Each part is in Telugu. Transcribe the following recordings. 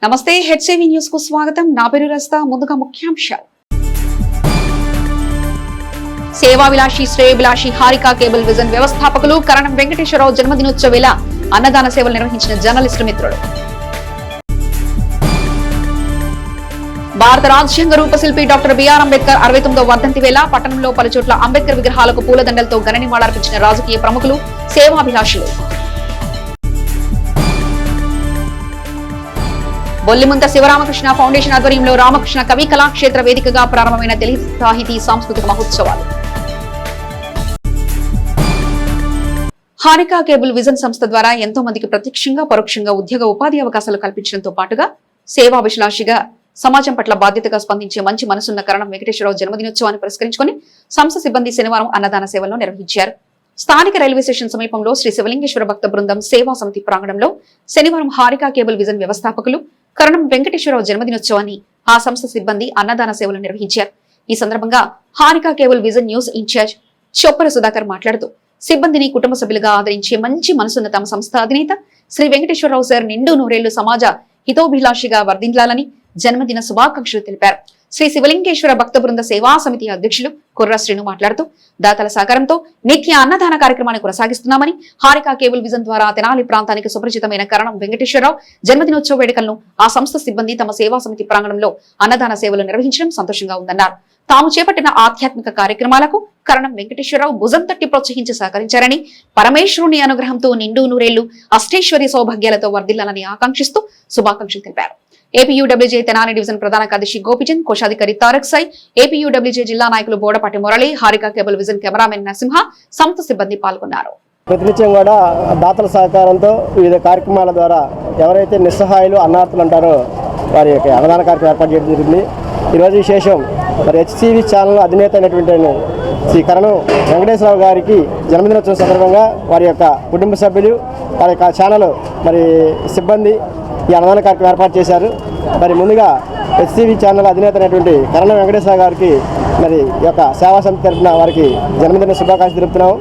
నమస్తే హెచ్సివి న్యూస్ కు స్వాగతం. నా పేరు రస్తా. ముందుగా ముఖ్యాంశాలు. సేవాభిలాషి శ్రేయభిలాషి హారికా కేబుల్ విజన్ వ్యవస్థాపకులు కరణం వెంకటేశ్వరరావు జన్మదినోత్సవ వేళ అన్నదాన సేవలు నిర్వహించిన జర్నలిస్టు మిత్రులు. భారత రాజ్యాంగ రూపశిల్పి డాక్టర్ బిఆర్ అంబేద్కర్ 69వ వర్ధంతి వేళ పట్టణంలో పలుచోట్ల అంబేద్కర్ విగ్రహాలకు పూలదండలతో ఘన నివాళులర్పించిన రాజకీయ ప్రముఖులు, సేవాభిలాషులు. బొల్లిముంత శివరామకృష్ణ ఫౌండేషన్ ఆధ్వర్యంలో రామకృష్ణ కవి కళాక్షేత్ర వేదికగా ప్రారంభమైన తెలుగు సాహితీ సాంస్కృతిక మహోత్సవాలు. హారికా కేబుల్ విజన్ సంస్థ ద్వారా ఎంతో మందికి ప్రత్యక్షంగా పరోక్షంగా ఉద్యోగ ఉపాధి అవకాశాలు కల్పించడంతో పాటుగా సేవాభిలాషిగా సమాజం పట్ల బాధ్యతగా స్పందించే మంచి మనసున్న కరణం వెంకటేశ్వరరావు జన్మదినోత్సవాన్ని పురస్కరించుకుని సంస్థ సిబ్బంది శనివారం అన్నదాన సేవలను నిర్వహించారు. స్థానిక రైల్వే స్టేషన్ సమీపంలో శ్రీ శివలింగేశ్వర భక్త బృందం సేవా సమితి ప్రాంగణంలో శనివారం హారికా కేబుల్ విజన్ వ్యవస్థాపకులు కరణం వెంకటేశ్వరరావు జన్మదినోత్సవాన్ని ఆ సంస్థ సిబ్బంది అన్నదాన సేవలు నిర్వహించారు. ఈ సందర్భంగా Harika cable vision news incharge Choppara Sudhakar మాట్లాడుతూ సిబ్బందిని కుటుంబ సభ్యులుగా ఆదరించే మంచి మనసున్న తమ సంస్థ అధినేత శ్రీ వెంకటేశ్వరరావు సార్ నిండు నూరేళ్లు సమాజ హితోభిలాషిగా వర్ధిల్లాలని జన్మదిన శుభాకాంక్షలు తెలిపారు. శ్రీ శివలింగేశ్వర భక్త బృంద సేవా సమితి అధ్యక్షులు కుర్ర శ్రీను మాట్లాడుతూ దాతల సహకారంతో నిత్య అన్నదాన కార్యక్రమాన్ని కొనసాగిస్తున్నామని, హారికా కేబుల్ విజన్ ద్వారా తెనాలి ప్రాంతానికి సుపరిచితమైన కరణం వెంకటేశ్వరరావు జన్మదినోత్సవ వేడుకలను ఆ సంస్థ సిబ్బంది తమ సేవా సమితి ప్రాంగణంలో అన్నదాన సేవలు నిర్వహించడం సంతోషంగా ఉందన్నారు. తాము చేపట్టిన ఆధ్యాత్మిక కార్యక్రమాలకు కరణం వెంకటేశ్వరరావు భుజం తట్టి ప్రోత్సహించి సహకరించారని, పరమేశ్వరుని అనుగ్రహంతో నిండు నూరేళ్లు అష్టైశ్వర్య సౌభాగ్యాలతో వర్ధిల్లాలని ఆకాంక్షిస్తూ శుభాకాంక్షలు తెలిపారు. ఏపీయూడబ్ల్యూజే తెనాలి డివిజన్ ప్రధాన కార్యదర్శి గోపిచంద్, కోశాధికారి తారక్ సాయి, ఏపీయూడబ్ల్యూజే జిల్లా నాయకులు Bodapati Murali, Harika cable vision cameraman Narasimha, సంస్థ సిబ్బంది పాల్గొన్నారు. ప్రతినిత్యం కూడా దాతల సహకారంతో వివిధ కార్యక్రమాల ద్వారా ఎవరైతే నిస్సహాయులు అన్నార్థులు అంటారో వారి యొక్క అన్నదాన కార్యక్రమం ఏర్పాటు చేయడం జరిగింది. ఈరోజు విశేషం మరి హెచ్సివి ఛానల్ అధినేత అయినటువంటి శ్రీ కరణం వెంకటేశ్వరరావు గారికి జన్మదినోత్సవం సందర్భంగా వారి యొక్క కుటుంబ సభ్యులు, వారి యొక్క ఛానల్ మరి సిబ్బంది ఈ అన్నదాన కార్యక్రమం ఏర్పాటు చేశారు. మరి ముందుగా హెచ్సివి ఛానల్ అధినేత అయినటువంటి కరణం వెంకటేశ్వరరావు గారికి మరి ఈ యొక్క సేవా సమితి తరఫున వారికి జన్మదిన శుభాకాంక్షలు తెలుపుతున్నాం.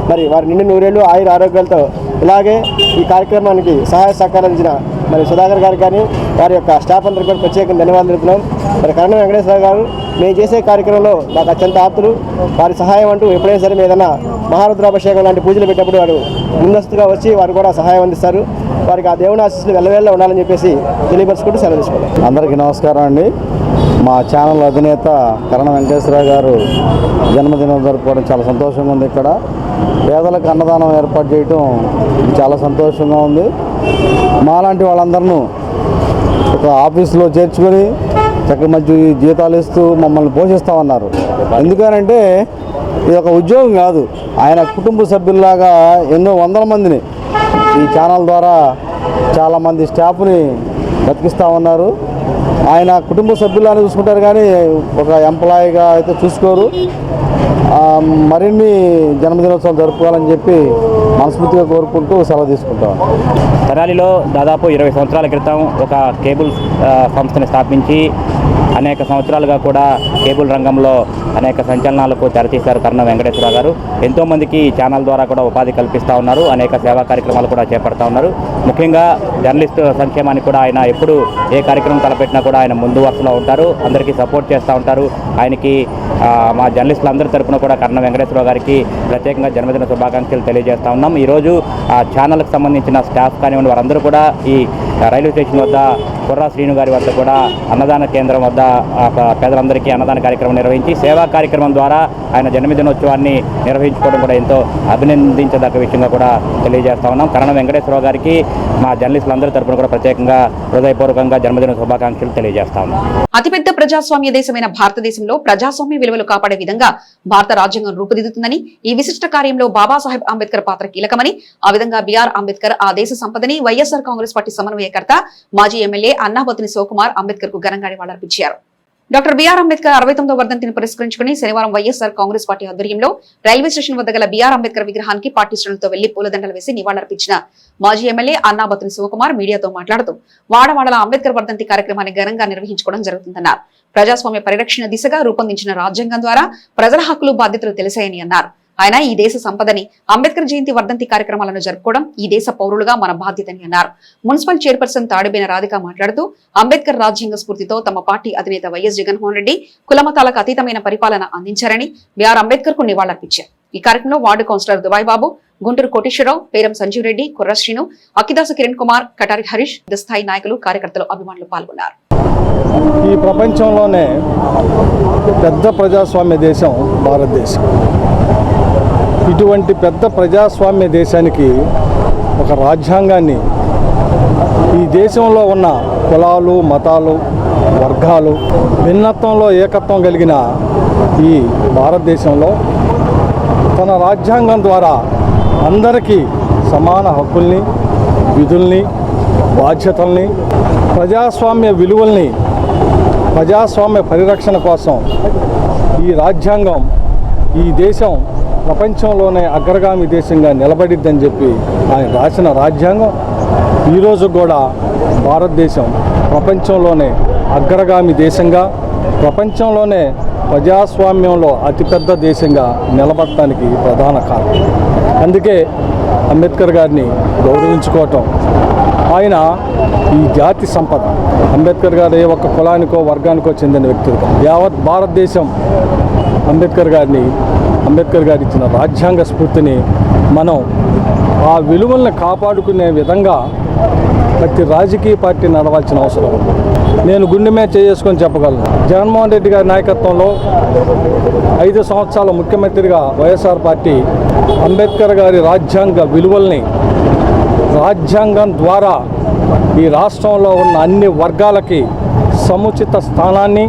మరి వారి నిండు నూరేళ్లు ఆయుర ఆరోగ్యాలతో ఇలాగే ఈ కార్యక్రమానికి సహాయ సహకారం ఇచ్చిన మరి సుధాకర్ గారికి కానీ వారి యొక్క స్టాఫ్ అందరికీ కూడా ప్రత్యేకంగా ధన్యవాదాలు తెలుపుతున్నాం. మరి కరణం వెంకటేశ్వరరావు గారు మేము చేసే కార్యక్రమంలో నాకు అత్యంత ఆప్తులు. వారి సహాయం అంటూ ఎప్పుడైనా సరే ఏదైనా మహారుద్రాభిషేకం లాంటి పూజలు పెట్టినప్పుడు వారు ముందస్తుగా వచ్చి వారు కూడా సహాయం అందిస్తారు. వారికి ఆ దేవుని ఆశీస్సులు వెళ్ళవేళ్ళ ఉండాలని చెప్పేసి తెలియపరుచుకుంటూ సెలవు తీసుకోవాలి. అందరికీ నమస్కారం అండి. మా ఛానల్ అధినేత కరణం వెంకటేశ్వరరావు గారు జన్మదినం జరుపుకోవడం చాలా సంతోషంగా ఉంది. ఇక్కడ పేదలకు అన్నదానం ఏర్పాటు చేయడం చాలా సంతోషంగా ఉంది. మాలాంటి వాళ్ళందరినూ ఒక ఆఫీసులో చేర్చుకొని చక్కగా మంచి జీతాలు ఇస్తూ మమ్మల్ని పోషిస్తామన్నారు. ఎందుకనంటే ఇది ఒక ఉద్యోగం కాదు, ఆయన కుటుంబ సభ్యుల్లాగా ఎన్నో వందల మందిని ఈ ఛానల్ ద్వారా చాలామంది స్టాఫ్ని బతికిస్తూ ఉన్నారు. ఆయన కుటుంబ సభ్యులని చూసుకుంటారు కానీ ఒక ఎంప్లాయీగా అయితే చూసుకోరు. మరిన్ని జన్మదినోత్సవం జరుపుకోవాలని చెప్పి మనస్ఫూర్తిగా కోరుకుంటూ సెలవు తీసుకుంటాం. తెనాలిలో దాదాపు 20 సంవత్సరాల క్రితం ఒక కేబుల్ సంస్థని స్థాపించి అనేక సంవత్సరాలుగా కూడా కేబుల్ రంగంలో అనేక సంచలనాలకు తెరతీశారు కరణం వెంకటేశ్వరరావు గారు. ఎంతోమందికి ఈ ఛానల్ ద్వారా కూడా ఉపాధి కల్పిస్తూ ఉన్నారు. అనేక సేవా కార్యక్రమాలు కూడా చేపడతా ఉన్నారు. ముఖ్యంగా జర్నలిస్టు సంక్షేమానికి కూడా ఆయన ఎప్పుడు ఏ కార్యక్రమం తలపెట్టినా కూడా ఆయన ముందు వరుసలో ఉంటారు. అందరికీ సపోర్ట్ చేస్తూ ఉంటారు. ఆయనకి మా జర్నలిస్టులు అందరి తరఫున కూడా కరణం వెంకటేశ్వరరావు గారికి ప్రత్యేకంగా జన్మదిన శుభాకాంక్షలు తెలియజేస్తూ ఉన్నాం. ఈరోజు ఆ ఛానల్కి సంబంధించిన స్టాఫ్ కానివ్వండి వారందరూ కూడా ఈ రైల్వే స్టేషన్ వద్ద కుర్ర శ్రీను గారి వద్ద కూడా అన్నదాన కేంద్రం వద్ద పేదలందరికీ అన్నదాన కార్యక్రమం నిర్వహించి సేవా కార్యక్రమం ద్వారా ఆయన జన్మదినోత్సవాన్ని నిర్వహించుకోవడం కూడా ఎంతో అభినందించదగ్గ విషయంగా కూడా తెలియజేస్తా ఉన్నాం. కరణం వెంకటేశ్వరరావు గారికి మా జర్నలిస్టులందరి తరఫున కూడా ప్రత్యేకంగా హృదయపూర్వకంగా జన్మదిన శుభాకాంక్షలు తెలియజేస్తా ఉన్నాం. అతిపెద్ద ప్రజాస్వామ్య దేశమైన భారతదేశంలో ప్రజాస్వామ్య విలువలు కాపాడే విధంగా భారత రాజ్యాంగం రూపుదిద్దుతుందని, ఈ విశిష్ట కార్యంలో బాబాసాహెబ్ అంబేద్కర్ పాత్ర కీలకమని, ఆ విధంగా బిఆర్ అంబేద్కర్ ఆ దేశ సంపదని వైఎస్ఆర్ కాంగ్రెస్ పార్టీ సమన్వయకర్త మాజీ ఎమ్మెల్యే అన్నాబత్తుని శివకుమార్ అంబేద్కర్ కు ఘనంగా నివాళులర్పించారు. డాక్టర్ బిఆర్ అంబేద్కర్ 69వ వర్ధంతిని పురస్కరించుకుని శనివారం వైఎస్ఆర్ కాంగ్రెస్ పార్టీ ఆధ్వర్యంలో రైల్వే స్టేషన్ వద్ద గల బిఆర్ అంబేద్కర్ విగ్రహానికి పార్టీ శ్రేణులతో వెళ్లి పూలదండలు వేసి నివాళులర్పించిన మాజీ ఎమ్మెల్యే అన్నాబత్తుని శివకుమార్ మీడియాతో మాట్లాడుతూ వాడవాడల అంబేద్కర్ వర్ధంతి కార్యక్రమాన్ని ఘనంగా నిర్వహించుకోవడం జరుగుతుందన్నారు. ప్రజాస్వామ్య పరిరక్షణ దిశగా రూపొందించిన రాజ్యాంగం ద్వారా ప్రజల హక్కులు బాధ్యతలు తెలిసాయని అన్నారు. ఆయన ఈ దేశ సంపదని, అంబేద్కర్ జయంతి వర్ధంతి కార్యక్రమాలను జరుపుకోవడం ఈ దేశ పౌరులుగా మన బాధ్యతని అన్నారు. మున్సిపల్ చైర్పర్సన్ తాడిబేన రాధిక మాట్లాడుతూ అంబేద్కర్ రాజ్యాంగ స్ఫూర్తితో తమ పార్టీ అధినేత వైఎస్ జగన్మోహన్ రెడ్డి కులమతాలకు అతీతమైన పరిపాలన అందించారని బిఆర్ అంబేద్కర్ కు నివాళులర్పించారు. ఈ కార్యక్రమంలో వార్డు కౌన్సిలర్ దుబాయ్ బాబు, గుంటూరు కోటేశ్వరరావు, పేరం సంజీవ్ రెడ్డి, కుర్ర శ్రీను, అక్కిదాసు కిరణ్ కుమార్, కటారి హరీష్, స్థాయి నాయకులు, కార్యకర్తలు, అభిమానులు పాల్గొన్నారు. ఈ ప్రపంచంలోనే పెద్ద ప్రజాస్వామ్య దేశం భారతదేశం. ఇటువంటి పెద్ద ప్రజాస్వామ్య దేశానికి ఒక రాజ్యాంగాన్ని ఈ దేశంలో ఉన్న కులాలు, మతాలు, వర్గాలు భిన్నత్వంలో ఏకత్వం కలిగిన ఈ భారతదేశంలో తన రాజ్యాంగం ద్వారా అందరికీ సమాన హక్కుల్ని, విధుల్ని, బాధ్యతల్ని, ప్రజాస్వామ్య విలువల్ని, ప్రజాస్వామ్య పరిరక్షణ కోసం ఈ రాజ్యాంగం ఈ దేశం ప్రపంచంలోనే అగ్రగామి దేశంగా నిలబడిద్దని చెప్పి ఆయన రాసిన రాజ్యాంగం ఈరోజు కూడా భారతదేశం ప్రపంచంలోనే అగ్రగామి దేశంగా, ప్రపంచంలోనే ప్రజాస్వామ్యంలో అతిపెద్ద దేశంగా నిలబడటానికి ప్రధాన కారణం. అందుకే అంబేద్కర్ గారిని గౌరవించుకోవటం, ఆయన ఈ జాతి సంపద. అంబేద్కర్ గారు ఏ ఒక్క కులానికో వర్గానికో చెందిన వ్యక్తులు. యావత్ భారతదేశం అంబేద్కర్ గారు ఇచ్చిన రాజ్యాంగ స్ఫూర్తిని మనం ఆ విలువలను కాపాడుకునే విధంగా ప్రతి రాజకీయ పార్టీ నడవాల్సిన అవసరం ఉంది. నేను గుండె మీద చేసుకొని చెప్పగలను. జగన్మోహన్ రెడ్డి గారి నాయకత్వంలో 5 సంవత్సరాల ముఖ్యమంత్రిగా వైఎస్ఆర్ పార్టీ అంబేద్కర్ గారి రాజ్యాంగ విలువల్ని, రాజ్యాంగం ద్వారా ఈ రాష్ట్రంలో ఉన్న అన్ని వర్గాలకి సముచిత స్థానాన్ని,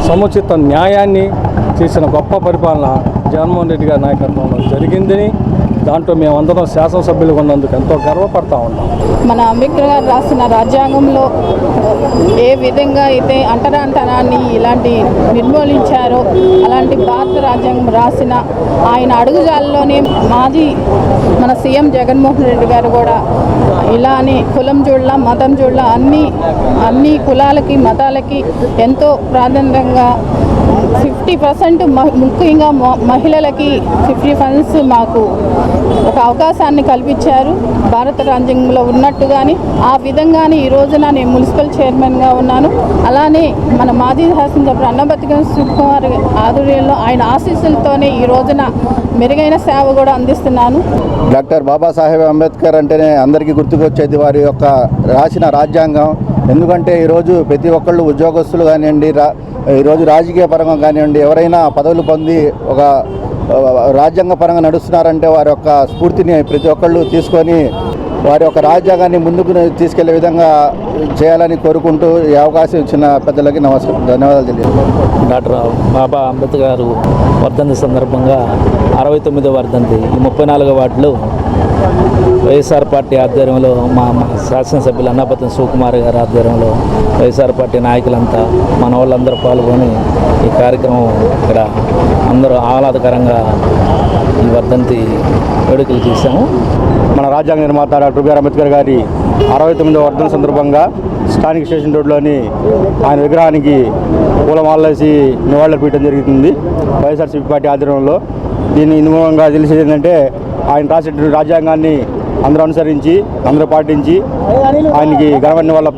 సముచిత న్యాయాన్ని చేసిన గొప్ప పరిపాలన జగన్మోహన్ రెడ్డి గారి నాయకత్వంలో జరిగిందని, దాంట్లో మేమందరం శాసనసభ్యులుగా ఉన్నందుకు ఎంతో గర్వపడతా ఉన్నాం. మన అంబేద్కర్ గారు రాసిన రాజ్యాంగంలో ఏ విధంగా అయితే అంటరాంతనాన్ని ఇలాంటి నిర్మూలించారో అలాంటి భారత రాజ్యాంగం రాసిన ఆయన అడుగుజాల్లోనే మన సీఎం జగన్మోహన్ రెడ్డి గారు కూడా ఇలానే కులం చూడలా, మతం చూడలా, అన్ని కులాలకి, మతాలకి ఎంతో ప్రాధాన్యంగా 50% ముఖ్యంగా మహిళలకి 50% మాకు ఒక అవకాశాన్ని కల్పించారు భారత రాజ్యాంగంలో ఉన్నట్టుగాని. ఆ విధంగానే ఈ రోజున నేను మున్సిపల్ చైర్మన్గా ఉన్నాను. అలానే మన మాజీ శాసనసభ్యులు అన్నబత్తిగం సుకుమార్ ఆధ్వర్యంలో ఆయన ఆశీస్సులతోనే ఈ రోజున మెరుగైన సేవ కూడా అందిస్తున్నాను. డాక్టర్ బాబాసాహెబ్ అంబేద్కర్ అంటేనే అందరికీ గుర్తుకొచ్చేది వారి యొక్క రాసిన రాజ్యాంగం. ఎందుకంటే ఈరోజు ప్రతి ఒక్కళ్ళు ఉద్యోగస్తులు కానివ్వండి, ఈరోజు రాజకీయ పరంగా కానివ్వండి, ఎవరైనా పదవులు పొంది ఒక రాజ్యాంగ పరంగా నడుస్తున్నారంటే వారి యొక్క స్ఫూర్తిని ప్రతి ఒక్కళ్ళు తీసుకొని వారి యొక్క రాజ్యాంగాన్ని ముందుకు తీసుకెళ్లే విధంగా చేయాలని కోరుకుంటూ ఈ అవకాశం ఇచ్చిన పెద్దలకి ధన్యవాదాలు తెలియజేస్తాను. డాక్టర్ బాబా అంబేద్కర్ గారు వర్ధంతి సందర్భంగా 69వ వర్ధంతి ఈ 34వ వార్డులో వైఎస్ఆర్ పార్టీ ఆధ్వర్యంలో మా శాసనసభ్యులు అన్నపతి సుకుమార్ గారి ఆధ్వర్యంలో వైఎస్ఆర్ పార్టీ నాయకులంతా మన వాళ్ళందరూ పాల్గొని ఈ కార్యక్రమం ఇక్కడ అందరూ ఆహ్లాదకరంగా ఈ వర్ధంతి వేడుకలు చేశాము. మన రాజ్యాంగ నిర్మాత డాక్టర్ బిఆర్ అంబేద్కర్ గారి 69వ వర్ధంతి సందర్భంగా స్థానిక స్టేషన్ రోడ్లోని ఆయన విగ్రహానికి పూలమాలేసి నివాళులర్పించడం జరుగుతుంది వైఎస్ఆర్సీపీ పార్టీ ఆధ్వర్యంలో. దీన్ని మూలంగా తెలిసేది ఏంటంటే ఆయన రాసిన రాజ్యాంగాన్ని అందరూ అనుసరించి, అందరూ పాటించి ఆయనకి ఘనమైన నివాళులు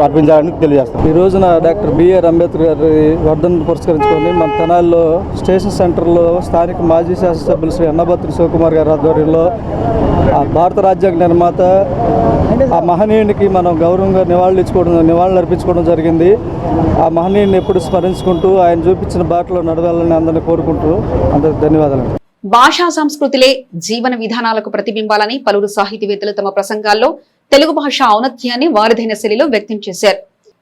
అర్పించాలని తెలియజేస్తాం. ఈ రోజున డాక్టర్ బిఆర్ అంబేద్కర్ గారి వర్ధంతిని పురస్కరించుకొని మన తెనాలిలో స్టేషన్ సెంటర్లో స్థానిక మాజీ శాసనసభ్యులు శ్రీ అన్నబత్రి శివకుమార్ గారి ఆధ్వర్యంలో భారత రాజ్యాంగ నిర్మాత ఆ మహనీయునికి మనం గౌరవంగా నివాళులు అర్పించుకోవడం జరిగింది. ఆ మహనీయుని ఎప్పుడు స్మరించుకుంటూ ఆయన చూపించిన బాటలో నడవాలని అందరినీ కోరుకుంటూ అందరికి ధన్యవాదాలు. భాషా సంస్కృతులే జీవన విధానాలకు ప్రతిబింబాలని పలువురు సాహితీవేత్తలు తమ ప్రసంగాల్లో తెలుగు భాష ఔన్నత్యాన్ని వారిదైన శైలిలో వ్యక్తం చేశారు.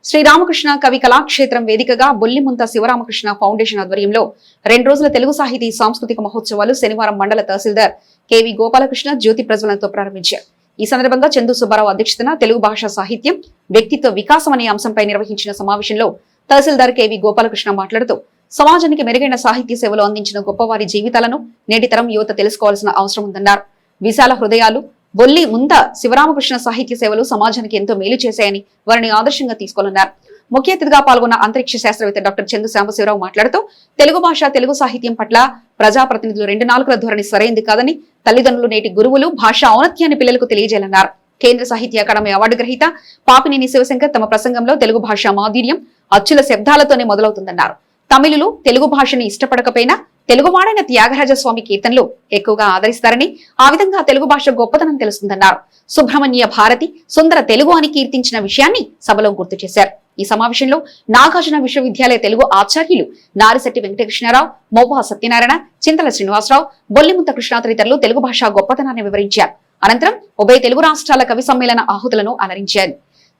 శ్రీరామకృష్ణ కవి కళాక్షేత్రం వేదికగా బొల్లిముంత శివరామకృష్ణ ఫౌండేషన్ ఆధ్వర్యంలో 2 రోజుల తెలుగు సాహితీ సాంస్కృతిక మహోత్సవాలు శనివారం మండల తహసీల్దార్ కెవి గోపాలకృష్ణ జ్యోతి ప్రజ్వలనతో ప్రారంభించారు. ఈ సందర్భంగా చందు సుబ్బారావు అధ్యక్షతన తెలుగు భాషా సాహిత్యం, వ్యక్తిత్వ వికాసం అనే అంశంపై నిర్వహించిన సమావేశంలో తహసీల్దార్ కెవి గోపాలకృష్ణ మాట్లాడుతూ సమాజానికి మెరుగైన సాహిత్య సేవలు అందించిన గొప్పవారి జీవితాలను నేటి తరం యువత తెలుసుకోవాల్సిన అవసరం ఉందన్నారు. విశాల హృదయాలు బొల్లి ముంత శివరామకృష్ణ సాహిత్య సేవలు సమాజానికి ఎంతో మేలు చేశాయని వారిని ఆదర్శంగా తీసుకోవాలన్నారు. ముఖ్య అతిథిగా పాల్గొన్న అంతరిక్ష శాస్త్రవేత్త డాక్టర్ చందు సాంబశివరావు మాట్లాడుతూ తెలుగు భాష తెలుగు సాహిత్యం పట్ల ప్రజాప్రతినిధులు 2 నాలుకల ధోరణి సరైంది కాదని, తల్లిదండ్రులు నేటి గురువులు భాష ఔన్నత్యాన్ని పిల్లలకు తెలియజేయాలన్నారు. కేంద్ర సాహిత్య అకాడమీ అవార్డు గ్రహీత పాపినేని శివశంకర్ తమ ప్రసంగంలో తెలుగు భాష మాధుర్యం అచ్చుల శబ్దాలతోనే మొదలవుతుందన్నారు. తమిళులు తెలుగు భాషని ఇష్టపడకపోయినా తెలుగువాడైన త్యాగరాజస్వామి కీర్తనలు ఎక్కువగా ఆదరిస్తారని, ఆ విధంగా తెలుగు భాష గొప్పతనం తెలుస్తుందన్నారు. సుబ్రహ్మణ్య భారతి సుందర తెలుగు అని కీర్తించిన విషయాన్ని సభలో గుర్తు చేశారు. ఈ సమావేశంలో నాగార్జున విశ్వవిద్యాలయ తెలుగు ఆచార్యులు నారిశెట్టి వెంకటకృష్ణారావు, మోవా సత్యనారాయణ, చింతల శ్రీనివాసరావు, బొల్లిముంత కృష్ణ తదితరులు తెలుగు భాష గొప్పతనాన్ని వివరించారు. అనంతరం ఉభయ తెలుగు రాష్ట్రాల కవి సమ్మేళన ఆహుతులను అలరించారు.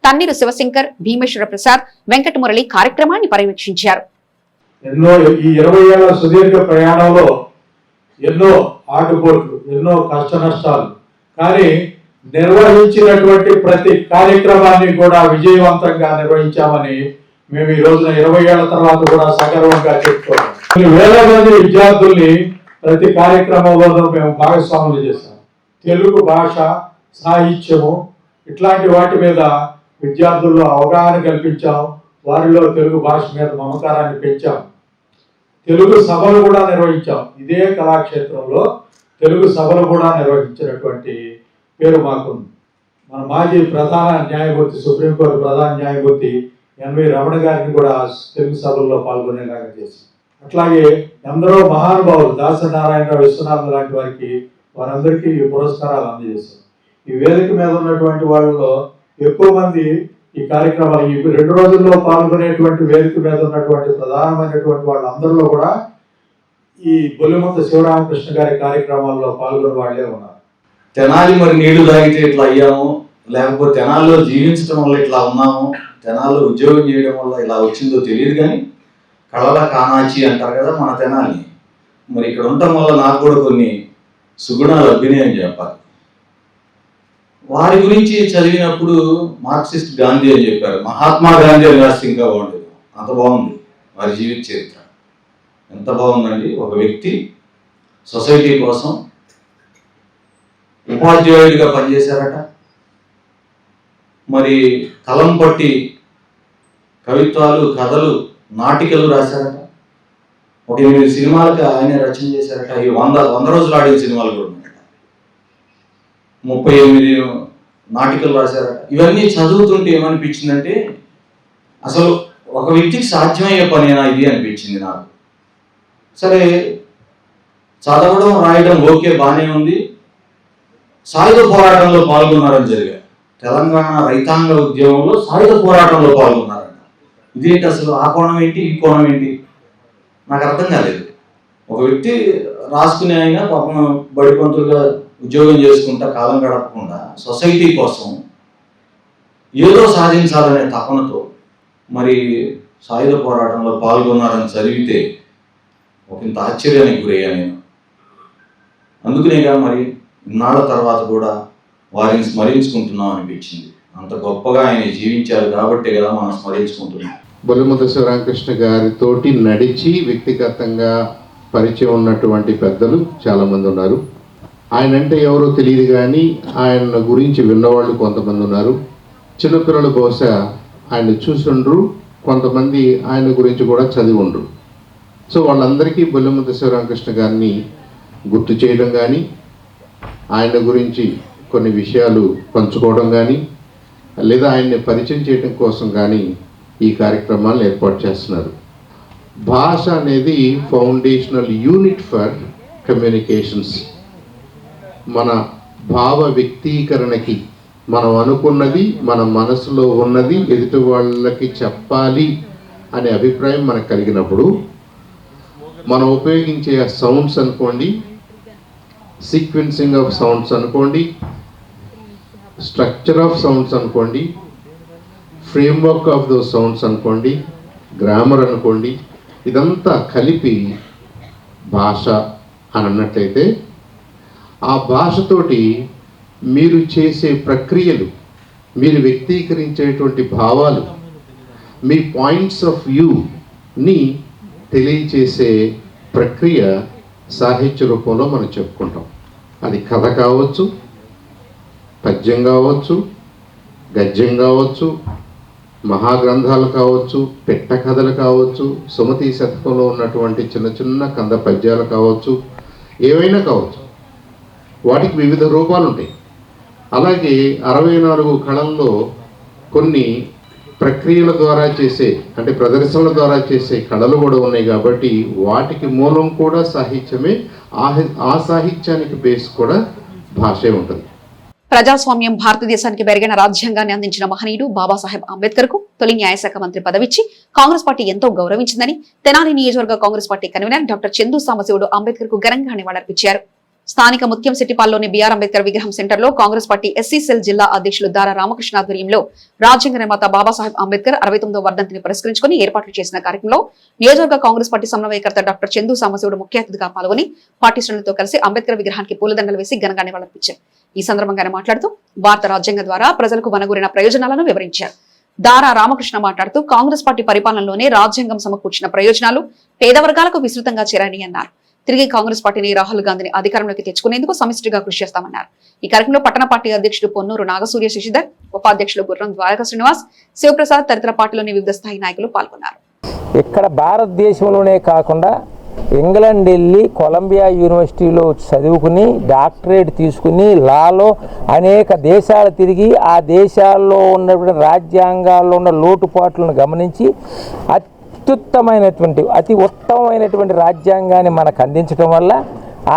తన్నీరు శివశంకర్, భీమేశ్వర ప్రసాద్, వెంకటమురళి కార్యక్రమాన్ని పర్యవేక్షించారు. ఎన్నో ఈ 20 ఏళ్ల సుదీర్ఘ ప్రయాణంలో ఎన్నో ఆటుపోట్లు, ఎన్నో కష్ట నష్టాలు, కానీ నిర్వహించినటువంటి ప్రతి కార్యక్రమాన్ని కూడా విజయవంతంగా నిర్వహించామని మేము ఈ రోజున 20 ఏళ్ల తర్వాత కూడా సగర్వంగా చెప్పుకోవాలి. వేల మంది విద్యార్థుల్ని ప్రతి కార్యక్రమంలోనూ మేము భాగస్వాములు చేశాం. తెలుగు భాష, సాహిత్యము ఇట్లాంటి వాటి మీద విద్యార్థుల్లో అవగాహన కల్పించాం. వారిలో తెలుగు భాష మీద మమకారాన్ని పెంచాం. తెలుగు సభలు కూడా నిర్వహించాం. ఇదే కళాక్షేత్రంలో తెలుగు సభలు కూడా నిర్వహించినటువంటి పేరు మాకుంది. మన మాజీ ప్రధాన న్యాయమూర్తి, సుప్రీంకోర్టు ప్రధాన న్యాయమూర్తి ఎన్వి రమణ గారిని కూడా తెలుగు సభల్లో పాల్గొనేలాగా చేశాం. అట్లాగే ఎందరో మహానుభావులు, దాసనారాయణరావు, విశ్వనాథ్ లాంటి వారికి వారందరికీ ఈ పురస్కారాలు అందజేశాం. ఈ వేదిక మీద ఉన్నటువంటి వాళ్ళలో ఎక్కువ మంది ఈ కార్యక్రమాలు ఈ 2 రోజుల్లో పాల్గొనేటువంటి వేదిక మీద ఉన్నటువంటి ప్రధానమైనటువంటి వాళ్ళందరిలో కూడా ఈ బొల్లిముంత శివరామకృష్ణ గారి కార్యక్రమాల్లో పాల్గొనే వాళ్ళే ఉన్నారు. తెనాలి మరి నీళ్లు తాగితే ఇట్లా అయ్యాము, లేకపోతే తెనాల్లో జీవించడం వల్ల ఇట్లా ఉన్నాము, తెనాల్లో ఉద్యోగం చేయడం వల్ల ఇలా వచ్చిందో తెలియదు, కానీ కళల కానాచి అంటారు కదా మన తెనాలి. మరి ఇక్కడ ఉండటం వల్ల నాకు కూడా కొన్ని సుగుణాలు అభ్యునయం చెప్పాలి. వారి గురించి చదివినప్పుడు మార్క్సిస్ట్ గాంధీ అని చెప్పారు, మహాత్మా గాంధీ అని రాస్తే ఇంకా బాగుండేది. అంత బాగుంది వారి జీవిత చరిత్ర. ఎంత బాగుందండి. ఒక వ్యక్తి సొసైటీ కోసం ఉపాధ్యాయుడిగా పనిచేశారట. మరి కలం పట్టి కవిత్వాలు, కథలు, నాటికలు రాశారట. ఒక 8 సినిమాలకు ఆయన రచన చేశారట. ఈ 100 రోజులు ఆడిన సినిమాలు కూడా ఉన్నాయట. 38 నాటికలు రాశారట. ఇవన్నీ చదువుతుంటే ఏమనిపించిందంటే, అసలు ఒక వ్యక్తికి సాధ్యమయ్యే పనేనా ఇది అనిపించింది నాకు. సరే, చదవడం రాయడం ఓకే, బాగానే ఉంది. సాయుధ పోరాటంలో పాల్గొన్నారని జరిగారు. తెలంగాణ రైతాంగ ఉద్యమంలో సాయుధ పోరాటంలో పాల్గొన్నారంట. ఇదేంటి అసలు? ఆ కోణం ఏంటి, ఈ కోణం ఏంటి నాకు అర్థం కాలేదు. ఒక వ్యక్తి రాసుకునే ఆయన పాపం బడి పంతులుగా ఉద్యోగం చేసుకుంటా కాలం గడపకుండా సొసైటీ కోసం ఏదో సాధించాలనే తపనతో మరి సాయుధ పోరాటంలో పాల్గొన్నారని చదివితే ఒక ఇంత ఆశ్చర్యానికి గురయ్యా నేను. అందుకనేగా మరి ఇన్నాళ్ళ తర్వాత కూడా వారిని స్మరించుకుంటున్నాం అనిపించింది. అంత గొప్పగా ఆయన జీవించారు కాబట్టే కదా మనం స్మరించుకుంటున్నాం. బొల్లిముంత శివరామకృష్ణ గారితోటి నడిచి వ్యక్తిగతంగా పరిచయం ఉన్నటువంటి పెద్దలు చాలామంది ఉన్నారు. ఆయన అంటే ఎవరో తెలియదు, కానీ ఆయన గురించి విన్నవాళ్ళు కొంతమంది ఉన్నారు. చిన్నపిల్లలు బహుశా ఆయన చూసి ఉండరు, కొంతమంది ఆయన గురించి కూడా చదివి ఉండరు. సో వాళ్ళందరికీ బొల్లిముంత శివరామకృష్ణ గారిని గుర్తు చేయడం కానీ, ఆయన గురించి కొన్ని విషయాలు పంచుకోవడం కానీ, లేదా ఆయన్ని పరిచయం చేయడం కోసం కానీ ఈ కార్యక్రమాలను ఏర్పాటు చేస్తున్నారు. భాష అనేది ఫౌండేషనల్ యూనిట్ ఫర్ కమ్యూనికేషన్స్. మన భావ వ్యక్తీకరణకి మనం అనుకున్నది, మన మనసులో ఉన్నది ఎదుటి వాళ్ళకి చెప్పాలి అనే అభిప్రాయం మనకు కలిగినప్పుడు మనం ఉపయోగించే సౌండ్స్ అనుకోండి, సీక్వెన్సింగ్ ఆఫ్ సౌండ్స్ అనుకోండి, స్ట్రక్చర్ ఆఫ్ సౌండ్స్ అనుకోండి, ఫ్రేమ్వర్క్ ఆఫ్ దోస్ సౌండ్స్ అనుకోండి, గ్రామర్ అనుకోండి, ఇదంతా కలిపి భాష అని అన్నట్లయితే ఆ భాషతోటి మీరు చేసే ప్రక్రియలు, మీరు వ్యక్తీకరించేటువంటి భావాలు, మీ పాయింట్స్ ఆఫ్ వ్యూని తెలియచేసే ప్రక్రియ సాహిత్య రూపంలో మనం చెప్పుకుంటాం. అది కథ కావచ్చు, పద్యం కావచ్చు, గద్యం కావచ్చు, మహాగ్రంథాలు కావచ్చు, పెట్ట కథలు కావచ్చు, సుమతి శతకంలో ఉన్నటువంటి చిన్న చిన్న కంద పద్యాలు కావచ్చు, ఏవైనా కావచ్చు, వాటికి వివిధ రూపాలు ఉంటాయి. అలాగే 64 కళల్లో కొన్ని ప్రక్రియల ద్వారా చేసే, అంటే ప్రదర్శనల ద్వారా చేసే కళలు కూడా ఉన్నాయి. కాబట్టి వాటికి మూలం కూడా సాహిత్యమే. ఆ సాహిత్యానికి బేస్ కూడా భాషే ఉంటుంది. ప్రజాస్వామ్యం భారతదేశానికి పెరిగిన రాజ్యాంగాన్ని అందించిన మహనీయుడు బాబాసాహెబ్ అంబేద్కర్ కు తొలి న్యాయశాఖ మంత్రి పదవిచ్చి కాంగ్రెస్ పార్టీ ఎంతో గౌరవించిందని తెనాలి నియోజకవర్గ Congress party convener doctor Chandu Sambasivudu Ambedkar కు ఘనంగా నివాళులర్పించారు. స్థానిక ముత్యంశెట్టిపాల్లోని బీఆర్ అంబేద్కర్ విగ్రహం సెంటర్లో కాంగ్రెస్ పార్టీ ఎస్సీ సెల్ జిల్లా అధ్యక్షులు దారా రామకృష్ణ ఆధ్వర్యంలో రాజ్యాంగ నిర్మాత బాబాసాహెబ్ అంబేద్కర్ 69వ వర్ధంతిని పురస్కరించుకుని ఏర్పాట్లు చేసిన కార్యక్రమంలో నియోజకవర్గ కాంగ్రెస్ పార్టీ సమన్వయకర్త డాక్టర్ చందు సాంబశివుడు ముఖ్య అతిథిగా పాల్గొని పార్టీ శ్రేణులతో కలిసి అంబేద్కర్ విగ్రహానికి పూలదండలు వేసి ఘనంగా నివాళులర్పించారు. ఈ సందర్భంగా ఆయన మాట్లాడుతూ భారత రాజ్యాంగం ద్వారా ప్రజలకు వనగూరిన ప్రయోజనాలను వివరించారు. దారా రామకృష్ణ మాట్లాడుతూ కాంగ్రెస్ పార్టీ పరిపాలనలోనే రాజ్యాంగం సమకూర్చిన ప్రయోజనాలు పేద వర్గాలకు విస్తృతంగా చేరాయని అన్నారు. తిరిగి కాంగ్రెస్ పార్టీని రాహుల్ గాంధీని అధికారంలోకి తెచ్చుకునేందుకు సమిష్టిగా కృషి చేస్తామన్నారు. ఈ కార్యక్రమంలో పట్టణ పార్టీ అధ్యక్షుడు పొన్నూరు నాగసూర్య శశిధర్, ఉపాధ్యక్షులు గుర్రం ద్వారకా శ్రీనివాస్, శివప్రసాద్ తదితర పార్టీలోని వివిధ స్థాయి నాయకులు పాల్గొన్నారు. ఇక్కడ భారతదేశంలోనే కాకుండా ఇంగ్లాండ్ వెళ్ళి కొలంబియా యూనివర్సిటీలో చదువుకుని డాక్టరేట్ తీసుకుని లాలో అనేక దేశాలు తిరిగి ఆ దేశాల్లో ఉన్నటువంటి రాజ్యాంగాల్లో ఉన్న లోటుపాట్లను గమనించి అతి ఉత్తమమైనటువంటి రాజ్యాంగాన్ని మనకు అందించడం వల్ల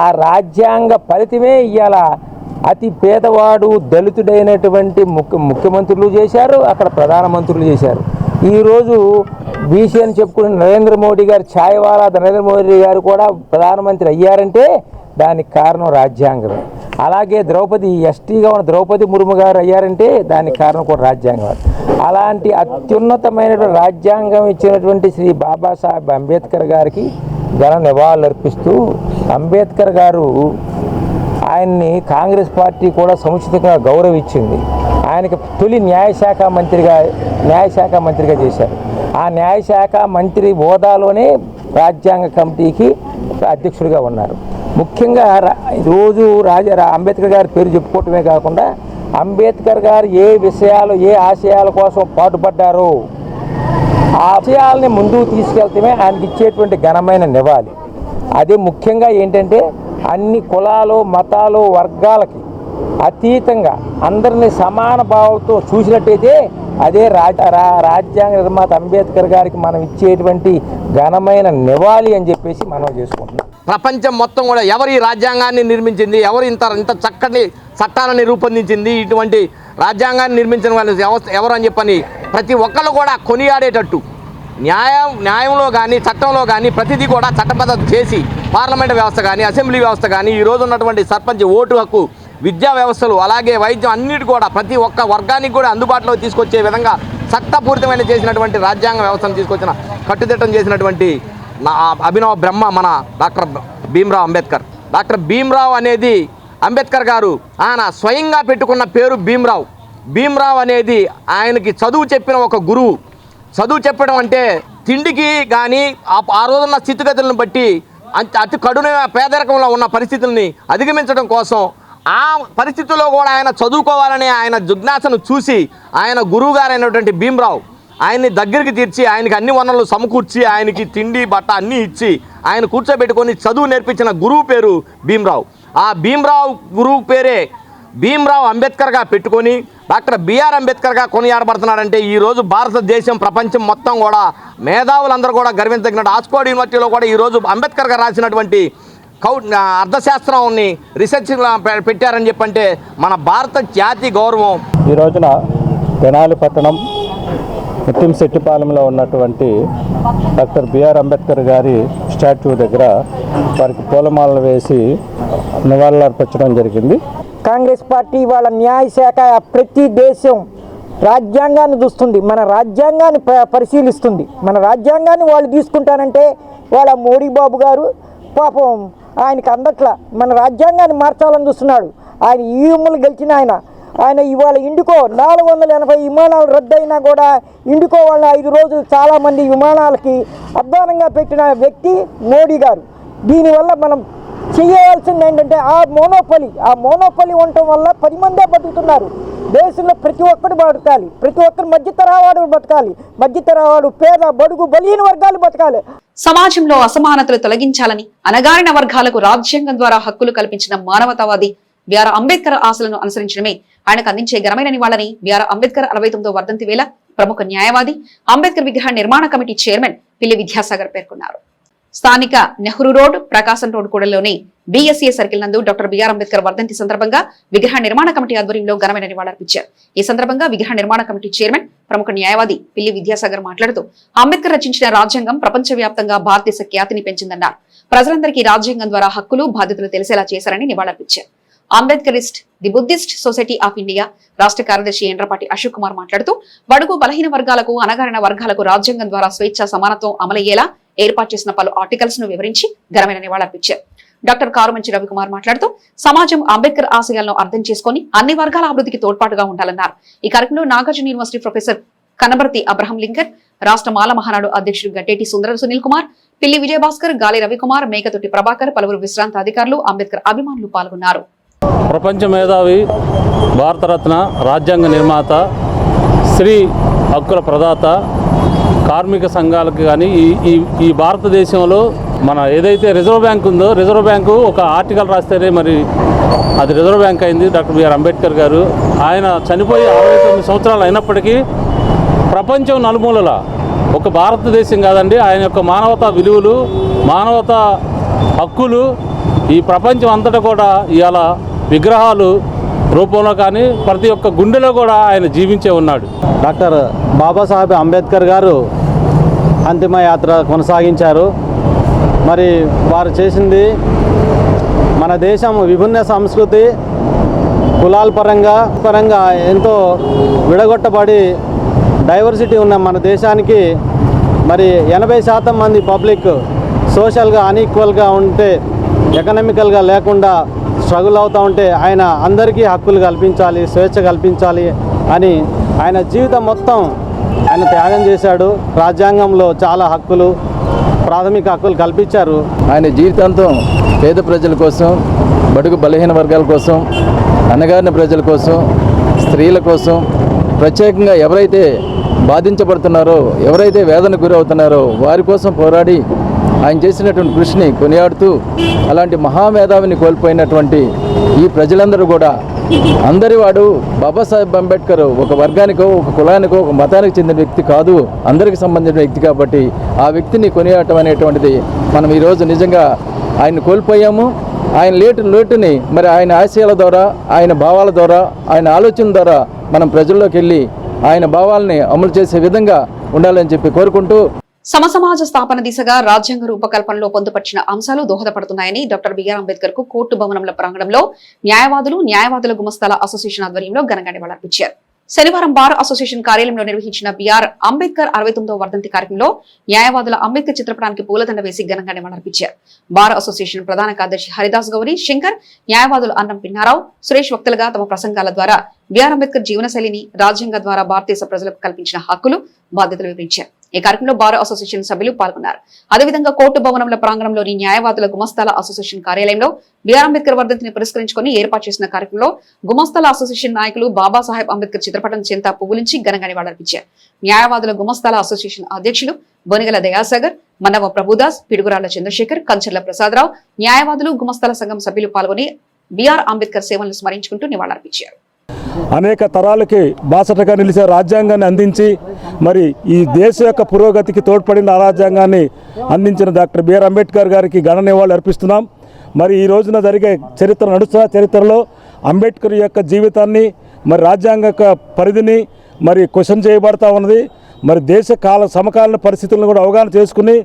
ఆ రాజ్యాంగ ఫలితమే ఇవాళ అతి పేదవాడు దళితుడైనటువంటి ముఖ్యమంత్రులు చేశారు, అక్కడ ప్రధానమంత్రులు చేశారు. ఈరోజు బీసీ అని చెప్పుకునే నరేంద్ర మోడీ గారు, ఛాయవాలా నరేంద్ర మోడీ గారు కూడా ప్రధానమంత్రి అయ్యారంటే దానికి కారణం రాజ్యాంగమే. అలాగే ఎస్టీగా ఉన్న ద్రౌపది ముర్ము గారు అయ్యారంటే దానికి కారణం కూడా రాజ్యాంగం. అలాంటి అత్యున్నతమైనటువంటి రాజ్యాంగం ఇచ్చినటువంటి శ్రీ బాబాసాహెబ్ అంబేద్కర్ గారికి ఘన నివాళులు అర్పిస్తూ, అంబేద్కర్ గారు ఆయన్ని కాంగ్రెస్ పార్టీ కూడా సముచితంగా గౌరవించింది. ఆయనకి తొలి న్యాయశాఖ మంత్రిగా చేశారు. ఆ న్యాయశాఖ మంత్రి హోదాలోనే రాజ్యాంగ కమిటీకి అధ్యక్షుడిగా ఉన్నారు. ముఖ్యంగా రోజు అంబేద్కర్ గారి పేరు చెప్పుకోవటమే కాకుండా అంబేద్కర్ గారు ఏ విషయాలు, ఏ ఆశయాల కోసం పాటుపడ్డారో ఆ ఆశయాలని ముందుకు తీసుకెళ్తమే ఆయనకి ఇచ్చేటువంటి ఘనమైన నివాళి. అదే ముఖ్యంగా ఏంటంటే అన్ని కులాలు, మతాలు, వర్గాలకి అతీతంగా అందరినీ సమాన భావంతో చూసినట్టయితే అదే రాజ్యాంగ నిర్మాత అంబేద్కర్ గారికి మనం ఇచ్చేటువంటి ఘనమైన నివాళి అని చెప్పేసి మనం చేసుకుంటున్నాం. ప్రపంచం మొత్తం కూడా ఎవరు ఈ రాజ్యాంగాన్ని నిర్మించింది, ఎవరు ఇంత చక్కటి చట్టాలని రూపొందించింది, ఇటువంటి రాజ్యాంగాన్ని నిర్మించిన వాళ్ళు ఎవరు అని చెప్పని ప్రతి ఒక్కళ్ళు కూడా కొనియాడేటట్టు న్యాయంలో కానీ చట్టంలో కానీ ప్రతిదీ కూడా చట్టబద్ధత చేసి పార్లమెంటు వ్యవస్థ కానీ, అసెంబ్లీ వ్యవస్థ కానీ, ఈరోజు ఉన్నటువంటి సర్పంచ్ ఓటు హక్కు, విద్యా వ్యవస్థలు, అలాగే వైద్యం అన్నిటి కూడా ప్రతి ఒక్క వర్గానికి కూడా అందుబాటులో తీసుకొచ్చే విధంగా చట్టపూరితమైన చేసినటువంటి రాజ్యాంగ వ్యవస్థను తీసుకొచ్చిన కట్టుదిట్టం చేసినటువంటి అభినవ బ్రహ్మ మన డాక్టర్ భీమ్రావ్ అంబేద్కర్. డాక్టర్ భీమ్రావ్ అనేది అంబేద్కర్ గారు ఆయన స్వయంగా పెట్టుకున్న పేరు భీమ్రావ్. భీమ్రావ్ అనేది ఆయనకి చదువు చెప్పిన ఒక గురువు. చదువు చెప్పడం అంటే తిండికి కానీ ఆ రోజున్న స్థితిగతులను బట్టి అతి కఠిన పేదరికంలో ఉన్న పరిస్థితుల్ని అధిగమించడం కోసం ఆ పరిస్థితుల్లో కూడా ఆయన చదువుకోవాలనే ఆయన జిజ్ఞాసను చూసి ఆయన గురువు గారు అయినటువంటి భీమ్రావ్ ఆయన్ని దగ్గరికి తీర్చి ఆయనకి అన్ని వనరులు సమకూర్చి ఆయనకి తిండి బట్ట అన్నీ ఇచ్చి ఆయన కూర్చోబెట్టుకొని చదువు నేర్పించిన గురువు పేరు భీమ్రావ్. ఆ భీమ్రావ్ గురువు పేరే భీమ్రావ్ అంబేద్కర్గా పెట్టుకొని డాక్టర్ బిఆర్ అంబేద్కర్గా కొనియాడబడుతున్నాడంటే ఈరోజు భారతదేశం, ప్రపంచం మొత్తం కూడా మేధావులందరూ కూడా గర్వించదగినట్టు ఆక్స్ఫర్డ్ యూనివర్సిటీలో కూడా ఈరోజు అంబేద్కర్ గారు రాసినటువంటి అర్థశాస్త్రాన్ని రీసెర్చ్ పెట్టారని చెప్పంటే మన భారత జాతి గౌరవం. ఈ రోజున తెనాలి పట్టణం ముత్యంశెట్టిపాలెంలో ఉన్నటువంటి డాక్టర్ బిఆర్ అంబేద్కర్ గారి స్టాచ్యూ దగ్గర వారికి పూలమాలలు వేసి నివాళులు అర్పించడం జరిగింది. కాంగ్రెస్ పార్టీ వాళ్ళ న్యాయశాఖ ప్రతి దేశం రాజ్యాంగాన్ని చూస్తుంది, మన రాజ్యాంగాన్ని పరిశీలిస్తుంది. మన రాజ్యాంగాన్ని వాళ్ళు తీసుకుంటానంటే వాళ్ళ మోడీ బాబు గారు పాపం ఆయనకు అందట్లా మన రాజ్యాంగాన్ని మార్చాలని చూస్తున్నాడు. ఆయన ఈఎంలు గెలిచిన ఆయన ఇవాళ ఇండికో 480 విమానాలు రద్దయినా కూడా ఇండికో వాళ్ళ 5 రోజులు చాలామంది విమానాలకి అధ్వానంగా పెట్టిన వ్యక్తి మోడీ గారు. దీనివల్ల మనం చేయాల్సింది ఏంటంటే ఆ మోనోపలి ఉండటం వల్ల 10 మందే బతుకుతున్నారు. దేశంలో ప్రతి ఒక్కరు బతకాలి, ప్రతి ఒక్కరు మధ్యతరవాడు బతకాలి, మధ్యతరవాడు, పేద, బడుగు, బలహీన వర్గాలు బతకాలి. సమాజంలో అసమానతలు తొలగించాలని, అణగారిన వర్గాలకు రాజ్యాంగం ద్వారా హక్కులు కల్పించిన మానవతావాది బిఆర్ అంబేద్కర్ ఆశలను అనుసరించడమే ఆయనకు అందించే ఘనమైన నివాళని బిఆర్ అంబేద్కర్ 69వ వర్ధంతి వేళ ప్రముఖ న్యాయవాది, అంబేద్కర్ విగ్రహ నిర్మాణ కమిటీ చైర్మన్ పిల్లి విద్యాసాగర్ పేర్కొన్నారు. స్థానిక నెహ్రూ రోడ్, ప్రకాశం రోడ్ కూడలిలోని BSA సర్కిల్ నందు డాక్టర్ బిఆర్ అంబేద్కర్ వర్ధంతి సందర్భంగా విగ్రహ నిర్మాణ కమిటీ ఆధ్వర్యంలో ఘనమైన నివాళులర్పించారు. ఈ సందర్భంగా విగ్రహ నిర్మాణ కమిటీ చైర్మన్, ప్రముఖ న్యాయవాది పిల్లి విద్యాసాగర్ మాట్లాడుతూ అంబేద్కర్ రచించిన రాజ్యాంగం ప్రపంచవ్యాప్తంగా భారతదేశ ఖ్యాతిని పెంచిందన్నారు. ప్రజలందరికీ రాజ్యాంగం ద్వారా హక్కులు, బాధ్యతలు తెలిసేలా చేశారని నివాళులర్పించారు. Ambedkarist the Buddhist society of India రాష్ట్ర కార్యదర్శి ఎండ్రపాటి అశోక్ కుమార్ మాట్లాడుతూ బడుగు, బలహీన వర్గాలకు, అణగారిన వర్గాలకు రాజ్యాంగం ద్వారా స్వేచ్ఛ, సమానత్వం అమలయ్యేలా ఏర్పాటు చేసిన పలు ఆర్టికల్స్ ను వివరించి ఘనమైన నివాళులర్పించారు. డాక్టర్ కారుమంచి రవికుమార్ మాట్లాడుతూ సమాజం అంబేద్కర్ ఆశయాలను అర్థం చేసుకుని అన్ని వర్గాల అభివృద్ధికి తోడ్పాటుగా ఉండాలన్నారు. ఈ కార్యక్రమంలో Nagarjuna university professor Kanabarthi Abraham Lincoln, రాష్ట్ర మాల మహానాడు అధ్యక్షుడు గట్టేటి సుందర సునీల్ కుమార్, పిల్లి విజయభాస్కర్, గాలి రవికుమార్, మేకతోటి ప్రభాకర్, పలువురు విశ్రాంత అధికారులు, అంబేద్కర్ అభిమానులు పాల్గొన్నారు. ప్రపంచ మేధావి, భారతరత్న, రాజ్యాంగ నిర్మాత, స్త్రీ హక్కుల ప్రదాత, కార్మిక సంఘాలకు కానీ ఈ భారతదేశంలో మన ఏదైతే రిజర్వ్ బ్యాంక్ ఉందో, రిజర్వ్ బ్యాంకు ఒక ఆర్టికల్ రాస్తేనే మరి అది రిజర్వ్ బ్యాంక్ అయింది. డాక్టర్ బిఆర్ అంబేద్కర్ గారు ఆయన చనిపోయి 69 సంవత్సరాలు అయినప్పటికీ ప్రపంచం నలుమూలల ఒక భారతదేశం కాదండి, ఆయన యొక్క మానవతా విలువలు, మానవతా హక్కులు ఈ ప్రపంచం అంతటా కూడా ఇవాళ విగ్రహాలు రూపంలో కానీ ప్రతి ఒక్క గుండెలో కూడా ఆయన జీవించే ఉన్నాడు. డాక్టర్ బాబాసాహెబ్ అంబేద్కర్ గారు అంతిమ యాత్ర కొనసాగించారు. మరి వారు చేసింది మన దేశం విభిన్న సంస్కృతి, కులాల పరంగా ఎంతో విడగొట్టబడి డైవర్సిటీ ఉన్న మన దేశానికి మరి 80% మంది పబ్లిక్ సోషల్గా అన్ఈక్వల్గా ఉంటే, ఎకనామికల్గా లేకుండా స్ట్రగుల్ అవుతూ ఉంటే ఆయన అందరికీ హక్కులు కల్పించాలి, స్వేచ్ఛ కల్పించాలి అని ఆయన జీవితం మొత్తం ఆయన త్యాగం చేశాడు. రాజ్యాంగంలో చాలా హక్కులు, ప్రాథమిక హక్కులు కల్పించారు. ఆయన జీవితాంతం పేద ప్రజల కోసం, బడుగు బలహీన వర్గాల కోసం, అణగారిన ప్రజల కోసం, స్త్రీల కోసం, ప్రత్యేకంగా ఎవరైతే బాధించబడుతున్నారో, ఎవరైతే వేదనకు గురవుతున్నారో వారి కోసం పోరాడి ఆయన చేసినటువంటి కృషిని కొనియాడుతూ అలాంటి మహామేధావిని కోల్పోయినటువంటి ఈ ప్రజలందరూ కూడా అందరివాడు బాబాసాహెబ్ అంబేద్కర్ ఒక వర్గానికో, ఒక కులానికో, ఒక మతానికి చెందిన వ్యక్తి కాదు, అందరికి సంబంధించిన వ్యక్తి. కాబట్టి ఆ వ్యక్తిని కొనియాడటం అనేటువంటిది మనం ఈరోజు నిజంగా ఆయన కోల్పోయాము. ఆయన లోటుని మరి ఆయన ఆశయాల ద్వారా, ఆయన భావాల ద్వారా, ఆయన ఆలోచన ద్వారా మనం ప్రజల్లోకి వెళ్ళి ఆయన భావాలని అమలు చేసే విధంగా ఉండాలని చెప్పి కోరుకుంటూ సమసమాజ స్థాపన దిశగా రాజ్యాంగ రూపకల్పనలో పొందుపరిచిన అంశాలు దోహదపడుతున్నాయని డాక్టర్ బిఆర్ అంబేద్కర్ కు కోర్టు భవనంల ప్రాంగణంలో న్యాయవాదుల గుమస్తాల అసోసియేషన్ ఆధ్వర్యంలో ఘనంగా నివాళులర్పించారు. శనివారం బార్ అసోసియేషన్ కార్యాలయంలో నిర్వహించిన బిఆర్ అంబేద్కర్ 69వ వర్ధంతి కార్యక్రమంలో న్యాయవాదుల అంబేద్కర్ చిత్రపటానికి పూలదండ వేసి ఘనంగా నివాళులర్పించారు. బార్ అసోసియేషన్ ప్రధాన కార్యదర్శి హరిదాస్ గౌరి, శంకర్, న్యాయవాదులు అన్నం పిన్నారావు, సురేష్ వక్తలుగా తమ ప్రసంగాల ద్వారా బిఆర్ అంబేద్కర్ జీవనశైలిని, రాజ్యాంగం ద్వారా భారతదేశ ప్రజలకు కల్పించిన హక్కులు, బాధ్యతలు వివరించారు. ఈ కార్యక్రమంలో బార్ అసోసియేషన్ సభ్యులు పాల్గొన్నారు. అదేవిధంగా కోర్టు భవనంల ప్రాంగణంలోని న్యాయవాదుల గుమస్తాల అసోసియేషన్ కార్యాలయంలో బిఆర్ అంబేద్కర్ వర్ధంతిని పురస్కరించుకుని ఏర్పాటు చేసిన కార్యక్రమంలో గుమస్తాల అసోసియేషన్ నాయకులు బాబాసాహెబ్ అంబేద్కర్ చిత్రపటం చెంత పువ్వులించి ఘనంగా నివాళులర్పించారు. న్యాయవాదుల గుమస్తాల అసోసియేషన్ అధ్యక్షులు బొనిగల దయాసాగర్, మన్నవ ప్రభుదాస్, పిడుగురాళ్ల చంద్రశేఖర్, కంచర్ల ప్రసాదరావు, న్యాయవాదులు గుమస్తాల సంఘం సభ్యులు పాల్గొని బిఆర్ అంబేద్కర్ సేవలను స్మరించుకుంటూ నివాళులర్పించారు. అనేక తరాలకి బాసటగా నిలిచే రాజ్యాంగాన్ని అందించి మరి ఈ దేశ యొక్క పురోగతికి తోడ్పడిన ఆ రాజ్యాంగాన్ని అందించిన డాక్టర్ బిఆర్ అంబేద్కర్ గారికి ఘన నివాళులు అర్పిస్తున్నాం. మరి ఈ రోజున జరిగే చరిత్రలో అంబేద్కర్ యొక్క జీవితాన్ని, మరి రాజ్యాంగ పరిధిని మరి క్వశ్చన్ చేయబడతా ఉన్నది. మరి దేశ సమకాలీన పరిస్థితులను కూడా అవగాహన చేసుకుని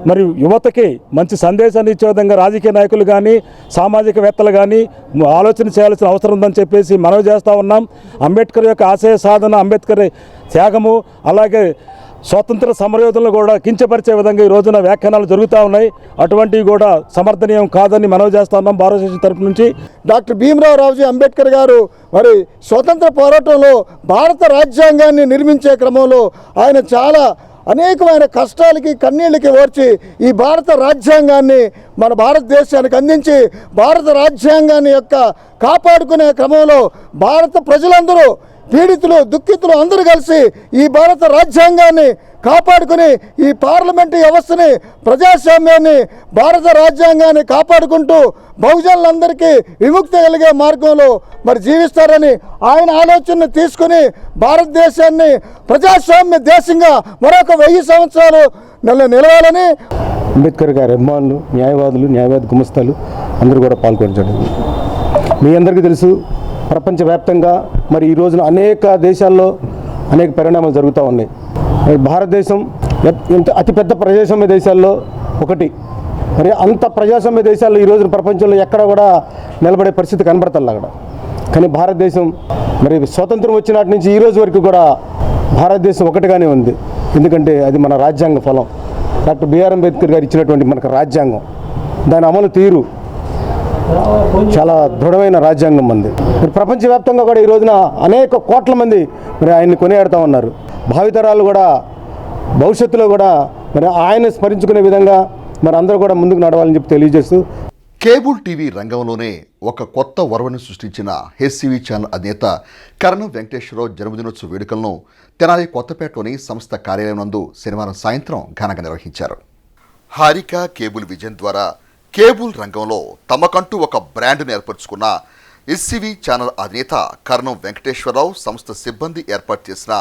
మరి యువతకి మంచి సందేశాన్ని ఇచ్చే విధంగా రాజకీయ నాయకులు కానీ, సామాజికవేత్తలు కానీ ఆలోచన చేయాల్సిన అవసరం ఉందని చెప్పేసి మనవి చేస్తూ ఉన్నాం. అంబేద్కర్ యొక్క ఆశయ సాధన, అంబేద్కర్ త్యాగము, అలాగే స్వాతంత్ర సమరయోధులను కూడా కించపరిచే విధంగా ఈ రోజున వ్యాఖ్యానాలు జరుగుతూ ఉన్నాయి. అటువంటివి కూడా సమర్థనీయం కాదని మనవి చేస్తూ ఉన్నాం భారత దేశం తరపు నుంచి. డాక్టర్ భీమ్రావ్ రావుజీ అంబేద్కర్ గారు మరి స్వతంత్ర పోరాటంలో భారత రాజ్యాంగాన్ని నిర్మించే క్రమంలో ఆయన చాలా అనేకమైన కష్టాలకి కన్నీళ్ళకి ఓర్చి ఈ భారత రాజ్యాంగాన్ని మన భారతదేశానికి అందించి భారత రాజ్యాంగాన్ని యొక్క కాపాడుకునే క్రమంలో భారత ప్రజలందరూ పీడితులు దుఃఖితులు అందరూ కలిసి ఈ భారత రాజ్యాంగాన్ని కాపాడుకుని ఈ పార్లమెంటు వ్యవస్థని ప్రజాస్వామ్యాన్ని భారత రాజ్యాంగాన్ని కాపాడుకుంటూ బహుజనులందరికీ విముక్తి కలిగే మార్గంలో మరి జీవిస్తారని ఆయన ఆలోచనను తీసుకుని భారతదేశాన్ని ప్రజాస్వామ్య దేశంగా మరొక 1000 సంవత్సరాలు నిలవాలని అంబేద్కర్ గారి అభిమానులు న్యాయవాద గుమస్తాలు అందరూ కూడా పాల్గొనడం. మీ అందరికీ తెలుసు, ప్రపంచవ్యాప్తంగా మరి ఈ రోజున అనేక దేశాల్లో అనేక పరిణామాలు జరుగుతూ ఉన్నాయి. భారతదేశం అతిపెద్ద ప్రజాస్వామ్య దేశాల్లో ఒకటి. మరి అంత ప్రజాస్వామ్య దేశాల్లో ఈ రోజున ప్రపంచంలో ఎక్కడ కూడా నిలబడే పరిస్థితి కనబడతల్లా అక్కడ. కానీ భారతదేశం మరి స్వాతంత్రం వచ్చినటి నుంచి ఈ రోజు వరకు కూడా భారతదేశం ఒకటిగానే ఉంది. ఎందుకంటే అది మన రాజ్యాంగ ఫలం. డాక్టర్ బిఆర్ అంబేద్కర్ గారు ఇచ్చినటువంటి మనకు రాజ్యాంగం, దాని అమలు తీరు చాలా దృఢమైన రాజ్యాంగం ఉంది. మరి ప్రపంచవ్యాప్తంగా కూడా ఈ రోజున అనేక కోట్ల మంది మరి ఆయన్ని కొనియాడుతూ ఉన్నారు. భావితరాలు కూడా భవిష్యత్తులో కూడా మరి ఆయన స్మరించుకునే విధంగా మరి అందరూ కూడా ముందుకు నడవాలని చెప్పి తెలియజేస్తూ, కేబుల్ టీవీ రంగంలోనే ఒక కొత్త వరవని సృష్టించిన హెచ్సివి ఛానల్ అధినేత కరణం వెంకటేశ్వరరావు జన్మదినోత్సవ వేడుకలను తెనాలి కొత్తపేటలోని సంస్థ కార్యాలయం నందు శనివారం సాయంత్రం ఘనంగా నిర్వహించారు. హారిక కేబుల్ విజన్ ద్వారా కేబుల్ రంగంలో తమకంటూ ఒక బ్రాండ్ను ఏర్పరచుకున్న హెచ్సివి ఛానల్ అధినేత కరణం వెంకటేశ్వరరావు సంస్థ సిబ్బంది ఏర్పాటు చేసిన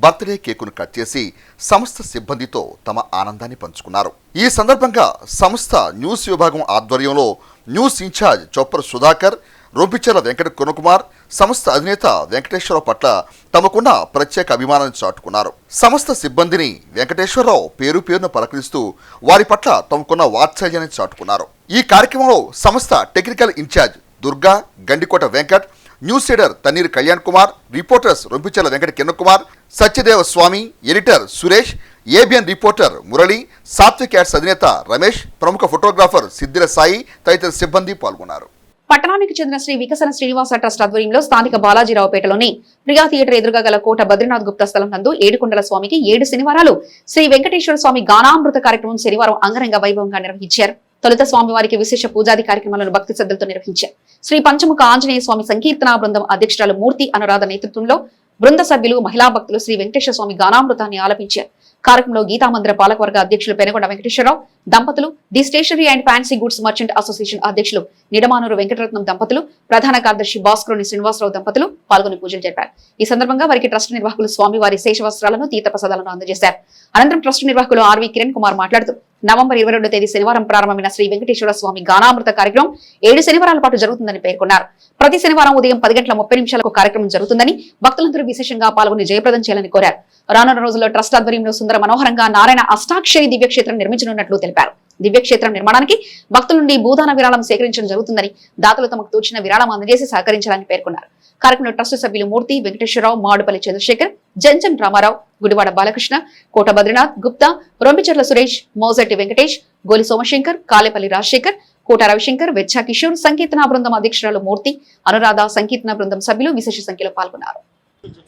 బర్త్డే కేకును కట్ చేసి సంస్థ సిబ్బందితో తమ ఆనందాన్ని పంచుకున్నారు. ఈ సందర్భంగా సంస్థ న్యూస్ విభాగం ఆధ్వర్యంలో న్యూస్ ఇన్ఛార్జ్ చొప్పర సుధాకర్, రొంపిచెర్ల వెంకట కుమార్ సంస్థ అధినేత వెంకటేశ్వరరావు పట్ల తమకున్న ప్రత్యేక అభిమానాన్ని చాటుకున్నారు. సంస్థ సిబ్బందిని వెంకటేశ్వరరావు పేరున పలకరిస్తూ వారి పట్ల తమకున్న వాత్సల్యాన్ని చాటుకున్నారు. ఈ కార్యక్రమంలో సంస్థ technical in charge Durga, Gandikota Venkat, news reader Tanneeru Kalyan Kumar, reporters Rompicherla Venkata Kiran Kumar, Satyadeva Swami, editor Suresh, ABN reporter Murali, Satvik ads అధినేత రమేష్, ప్రముఖ ఫోటోగ్రాఫర్ సిద్దిల సాయి తదితర సిబ్బంది పాల్గొన్నారు. పట్టణానికి చెందిన శ్రీ వికసన శ్రీనివాస ట్రస్ట్ ఆధ్వర్యంలో స్థానిక బాలాజీరావుపేటలోని ప్రియా థియేటర్ ఎదురుగా గల కోట బద్రీనాథ్ గుప్తా స్థలం నందు 7 కొండల స్వామికి 7 శనివారాలు శ్రీ వెంకటేశ్వర స్వామి గానామృత కార్యక్రమం శనివారం అంగరంగ వైభవంగా నిర్వహించారు. తొలుత స్వామివారికి విశేష పూజాది కార్యక్రమాలను భక్తి శ్రద్ధలతో నిర్వహించారు. శ్రీ పంచముఖ ఆంజనేయ స్వామి సంకీర్తనా బృందం అధ్యక్షురాలు మూర్తి అనురాధ నేతృత్వంలో బృంద సభ్యులు, మహిళా భక్తులు శ్రీ వెంకటేశ్వర స్వామి గానామృతాన్ని ఆలపించారు. కార్యక్రమంలో గీతామందిర పాలకవర్గ అధ్యక్షులు పెనుగొండ వెంకటేశ్వరరావు దంపతులు, the stationery and fancy goods merchant association అధ్యక్షులు నిడమానూరు వెంకటరత్నం దంపతులు, ప్రధాన కార్యదర్శి భాస్కరుని శ్రీనివాసరావు దంపతులు పాల్గొని పూజలు జరిపారు. ఈ సందర్భంగా వారికి ట్రస్ట్ నిర్వాహకులు స్వామివారి శేషవస్త్రాలను, తీర్థప్రసాదాలను అందజేశారు. అనంతరం ట్రస్ట్ నిర్వాహకులు ఆర్వి కిరణ్ కుమార్ మాట్లాడుతూ నవంబర్ 22వ తేదీ శనివారం ప్రారంభమైన శ్రీ వెంకటేశ్వర స్వామి గానామృత కార్యక్రమం 7 శనివారాల పాటు జరుగుతుందని పేర్కొన్నారు. ప్రతి శనివారం ఉదయం 10:30 కార్యక్రమం జరుగుతుందని, భక్తులందరూ విశేషంగా పాల్గొని జయప్రదం చేయాలని కోరారు. రానున్న రోజుల్లో ట్రస్ట్ ఆధ్వర్యంలో సుందర మనోహరంగా నారాయణ అష్టాక్షరి దివ్యక్షేత్రం నిర్మించనున్నట్లు తెలిపారు. దివ్యక్షేత్రం నిర్మాణానికి భక్తుల నుండి భూదాన విరాళం సేకరించడం జరుగుతుందని, దాతలు తమకు తోచిన విరాళం అందజేసి సహకరించాలని పేర్కొన్నారు. కార్యక్రమంలో ట్రస్ట్ సభ్యులు మూర్తి, వెంకటేశ్వరరావు, మాడుపల్లి చంద్రశేఖర్, జంజన్ రామారావు, గుడివాడ బాలకృష్ణ, కోట బద్రీనాథ్ గుప్తా, రొంపిచెర్ల సురేష్, మోజటి వెంకటేష్, గోలి సోమశేఖర్, కాలేపల్లి రాజశేఖర్, కోట రవిశంకర్, వెచ్చా కిషోర్, సంకీర్తనా బృందం అధ్యక్షురాలు మూర్తి, అనురాధ, సంకీర్తన బృందం సభ్యులు విశేష సంఖ్యలో పాల్గొన్నారు.